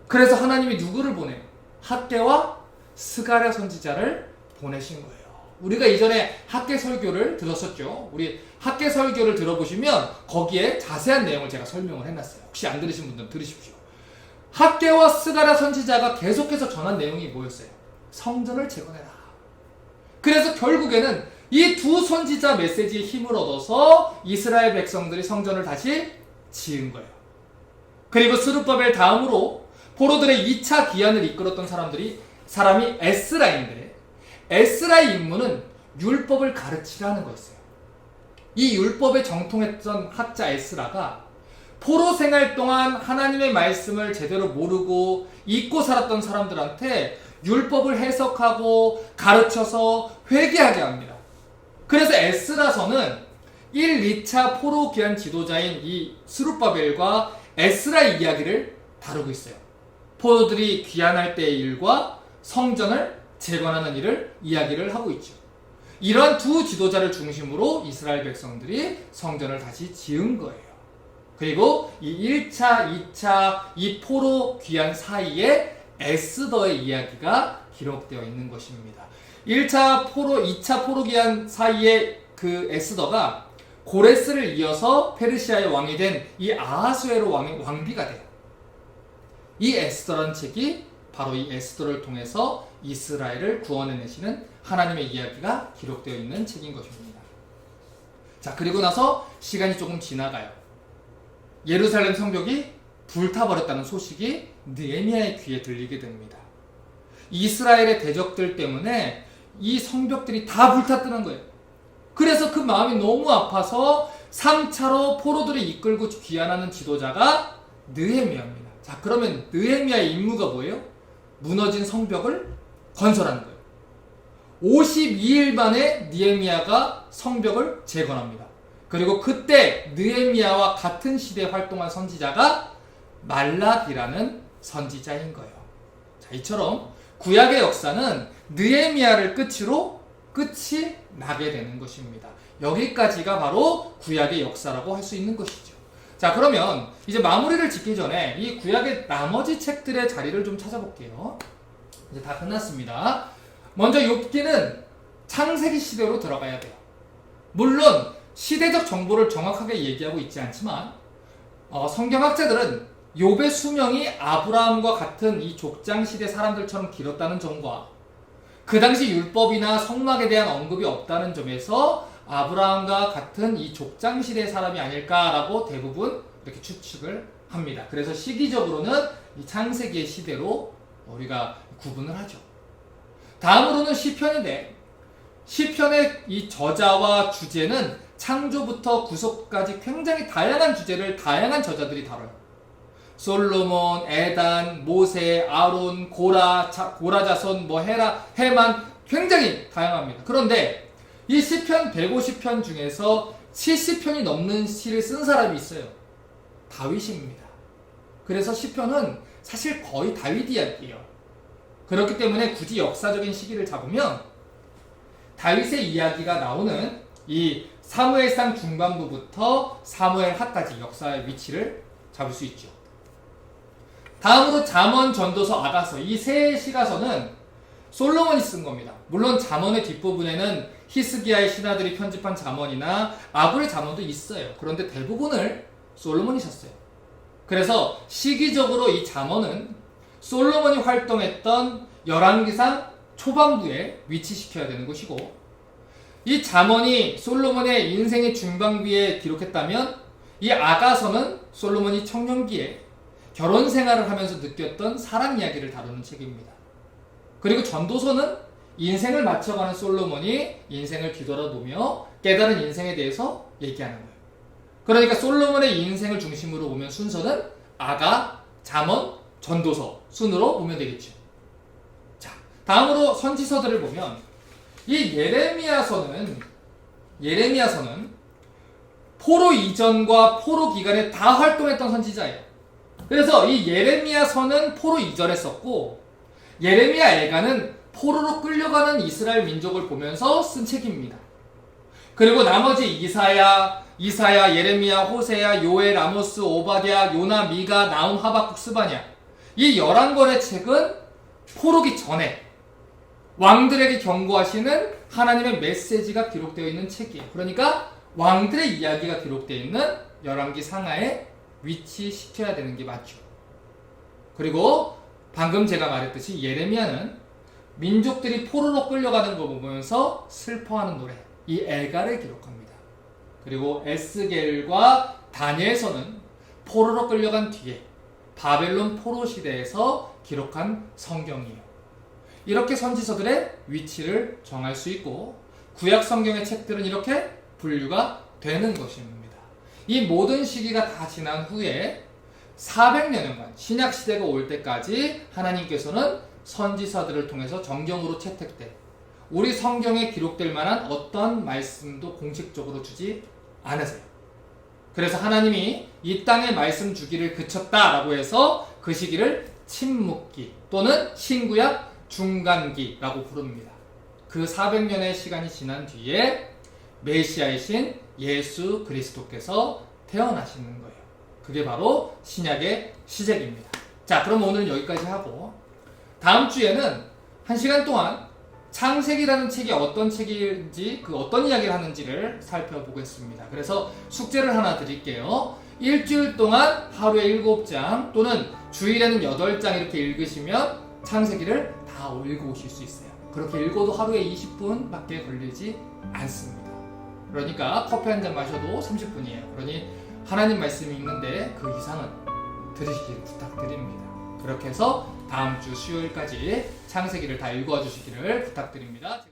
그래서 하나님이 누구를 보내요? 학개와 스가랴 선지자를 보내신 거예요. 우리가 이전에 학개 설교를 들었었죠. 우리 학개 설교를 들어보시면 거기에 자세한 내용을 제가 설명을 해놨어요. 혹시 안 들으신 분들은 들으십시오. 학개와 스가랴 선지자가 계속해서 전한 내용이 뭐였어요? 성전을 재건해라. 그래서 결국에는 이 두 선지자 메시지의 힘을 얻어서 이스라엘 백성들이 성전을 다시 지은 거예요. 그리고 스룹바벨 다음으로 포로들의 2차 귀환을 이끌었던 사람이 에스라인데 에스라의 임무는 율법을 가르치라는 거였어요. 이 율법에 정통했던 학자 에스라가 포로 생활 동안 하나님의 말씀을 제대로 모르고 잊고 살았던 사람들한테 율법을 해석하고 가르쳐서 회개하게 합니다. 그래서 에스라서는 1, 2차 포로 귀환 지도자인 이 스룹바벨과 에스라의 이야기를 다루고 있어요. 포로들이 귀환할 때의 일과 성전을 재건하는 일을 이야기를 하고 있죠. 이러한 두 지도자를 중심으로 이스라엘 백성들이 성전을 다시 지은 거예요. 그리고 이 1차, 2차 이 포로 귀환 사이에 에스더의 이야기가 기록되어 있는 것입니다. 1차 포로, 2차 포로 귀환 사이에 그 에스더가 고레스를 이어서 페르시아의 왕이 된 이 아하수에로 왕비가 돼요. 이 에스더라는 책이 바로 이 에스더를 통해서 이스라엘을 구원해내시는 하나님의 이야기가 기록되어 있는 책인 것입니다. 자, 그리고 나서 시간이 조금 지나가요. 예루살렘 성벽이 불타버렸다는 소식이 느헤미야의 귀에 들리게 됩니다. 이스라엘의 대적들 때문에 이 성벽들이 다 불탔다는 거예요. 그래서 그 마음이 너무 아파서 3차로 포로들을 이끌고 귀환하는 지도자가 느헤미야입니다. 자, 그러면 느헤미야의 임무가 뭐예요? 무너진 성벽을 건설하는 거예요. 52일 만에 느헤미야가 성벽을 재건합니다. 그리고 그때 느헤미야와 같은 시대에 활동한 선지자가 말라기라는 선지자인 거예요. 자, 이처럼 구약의 역사는 느헤미야를 끝으로 끝이 나게 되는 것입니다. 여기까지가 바로 구약의 역사라고 할 수 있는 것이죠. 자, 그러면 이제 마무리를 짓기 전에 이 구약의 나머지 책들의 자리를 좀 찾아볼게요. 이제 다 끝났습니다. 먼저 욥기는 창세기 시대로 들어가야 돼요. 물론 시대적 정보를 정확하게 얘기하고 있지 않지만 성경학자들은 욥의 수명이 아브라함과 같은 이 족장시대 사람들처럼 길었다는 점과 그 당시 율법이나 성막에 대한 언급이 없다는 점에서 아브라함과 같은 이 족장시대 사람이 아닐까라고 대부분 이렇게 추측을 합니다. 그래서 시기적으로는 이 창세기의 시대로 우리가 구분을 하죠. 다음으로는 시편인데, 시편의 이 저자와 주제는 창조부터 구속까지 굉장히 다양한 주제를 다양한 저자들이 다뤄요. 솔로몬, 에단, 모세, 아론, 고라 자손, 헤만 굉장히 다양합니다. 그런데 이 시편 150편 중에서 70편이 넘는 시를 쓴 사람이 있어요. 다윗입니다. 그래서 시편은 사실 거의 다윗 이야기예요. 그렇기 때문에 굳이 역사적인 시기를 잡으면 다윗의 이야기가 나오는 이 사무엘상 중반부부터 사무엘하까지 역사의 위치를 잡을 수 있죠. 다음으로 잠언, 전도서, 아가서 이 세 시가서는 솔로몬이 쓴 겁니다. 물론 잠언의 뒷부분에는 히스기야의 신하들이 편집한 잠언이나 아굴의 잠언도 있어요. 그런데 대부분을 솔로몬이 썼어요. 그래서 시기적으로 이 잠언은 솔로몬이 활동했던 열왕기상 초반부에 위치시켜야 되는 것이고, 이 잠언이 솔로몬의 인생의 중반기에 기록했다면 이 아가서는 솔로몬이 청년기에 결혼 생활을 하면서 느꼈던 사랑 이야기를 다루는 책입니다. 그리고 전도서는 인생을 맞춰가는 솔로몬이 인생을 뒤돌아보며 깨달은 인생에 대해서 얘기하는 거예요. 그러니까 솔로몬의 인생을 중심으로 보면 순서는 아가, 잠언, 전도서 순으로 보면 되겠죠. 자, 다음으로 선지서들을 보면 이 예레미야서는 포로 이전과 포로 기간에 다 활동했던 선지자예요. 그래서 이 예레미야서는 포로 이전에 썼고, 예레미야 애가는 포로로 끌려가는 이스라엘 민족을 보면서 쓴 책입니다. 그리고 나머지 이사야, 예레미야, 호세야, 요엘, 아모스, 오바댜, 요나, 미가, 나훔, 하박국, 스바냐 이 11권의 책은 포로기 전에 왕들에게 경고하시는 하나님의 메시지가 기록되어 있는 책이에요. 그러니까 왕들의 이야기가 기록되어 있는 열왕기 상하에 위치시켜야 되는 게 맞죠. 그리고 방금 제가 말했듯이 예레미야는 민족들이 포로로 끌려가는 걸 보면서 슬퍼하는 노래, 이 애가를 기록합니다. 그리고 에스겔과 다니엘서는 포로로 끌려간 뒤에 바벨론 포로 시대에서 기록한 성경이에요. 이렇게 선지서들의 위치를 정할 수 있고, 구약 성경의 책들은 이렇게 분류가 되는 것입니다. 이 모든 시기가 다 지난 후에 400년간 신약 시대가 올 때까지 하나님께서는 선지서들을 통해서 정경으로 채택된 우리 성경에 기록될 만한 어떤 말씀도 공식적으로 주지 않으세요. 그래서 하나님이 이 땅에 말씀 주기를 그쳤다라고 해서 그 시기를 침묵기 또는 신구약 중간기라고 부릅니다. 그 400년의 시간이 지난 뒤에 메시아이신 예수 그리스도께서 태어나시는 거예요. 그게 바로 신약의 시작입니다. 자, 그럼 오늘 여기까지 하고 다음 주에는 1시간 동안 창세기라는 책이 어떤 책인지 그 어떤 이야기를 하는지를 살펴보겠습니다. 그래서 숙제를 하나 드릴게요. 일주일 동안 하루에 7장 또는 주일에는 8장 이렇게 읽으시면 창세기를 다 읽고 오실 수 있어요. 그렇게 읽어도 하루에 20분밖에 걸리지 않습니다. 그러니까 커피 한 잔 마셔도 30분이에요. 그러니 하나님 말씀이 있는데 그 이상은 들으시길 부탁드립니다. 그렇게 해서 다음 주 수요일까지 창세기를 다 읽어주시기를 부탁드립니다.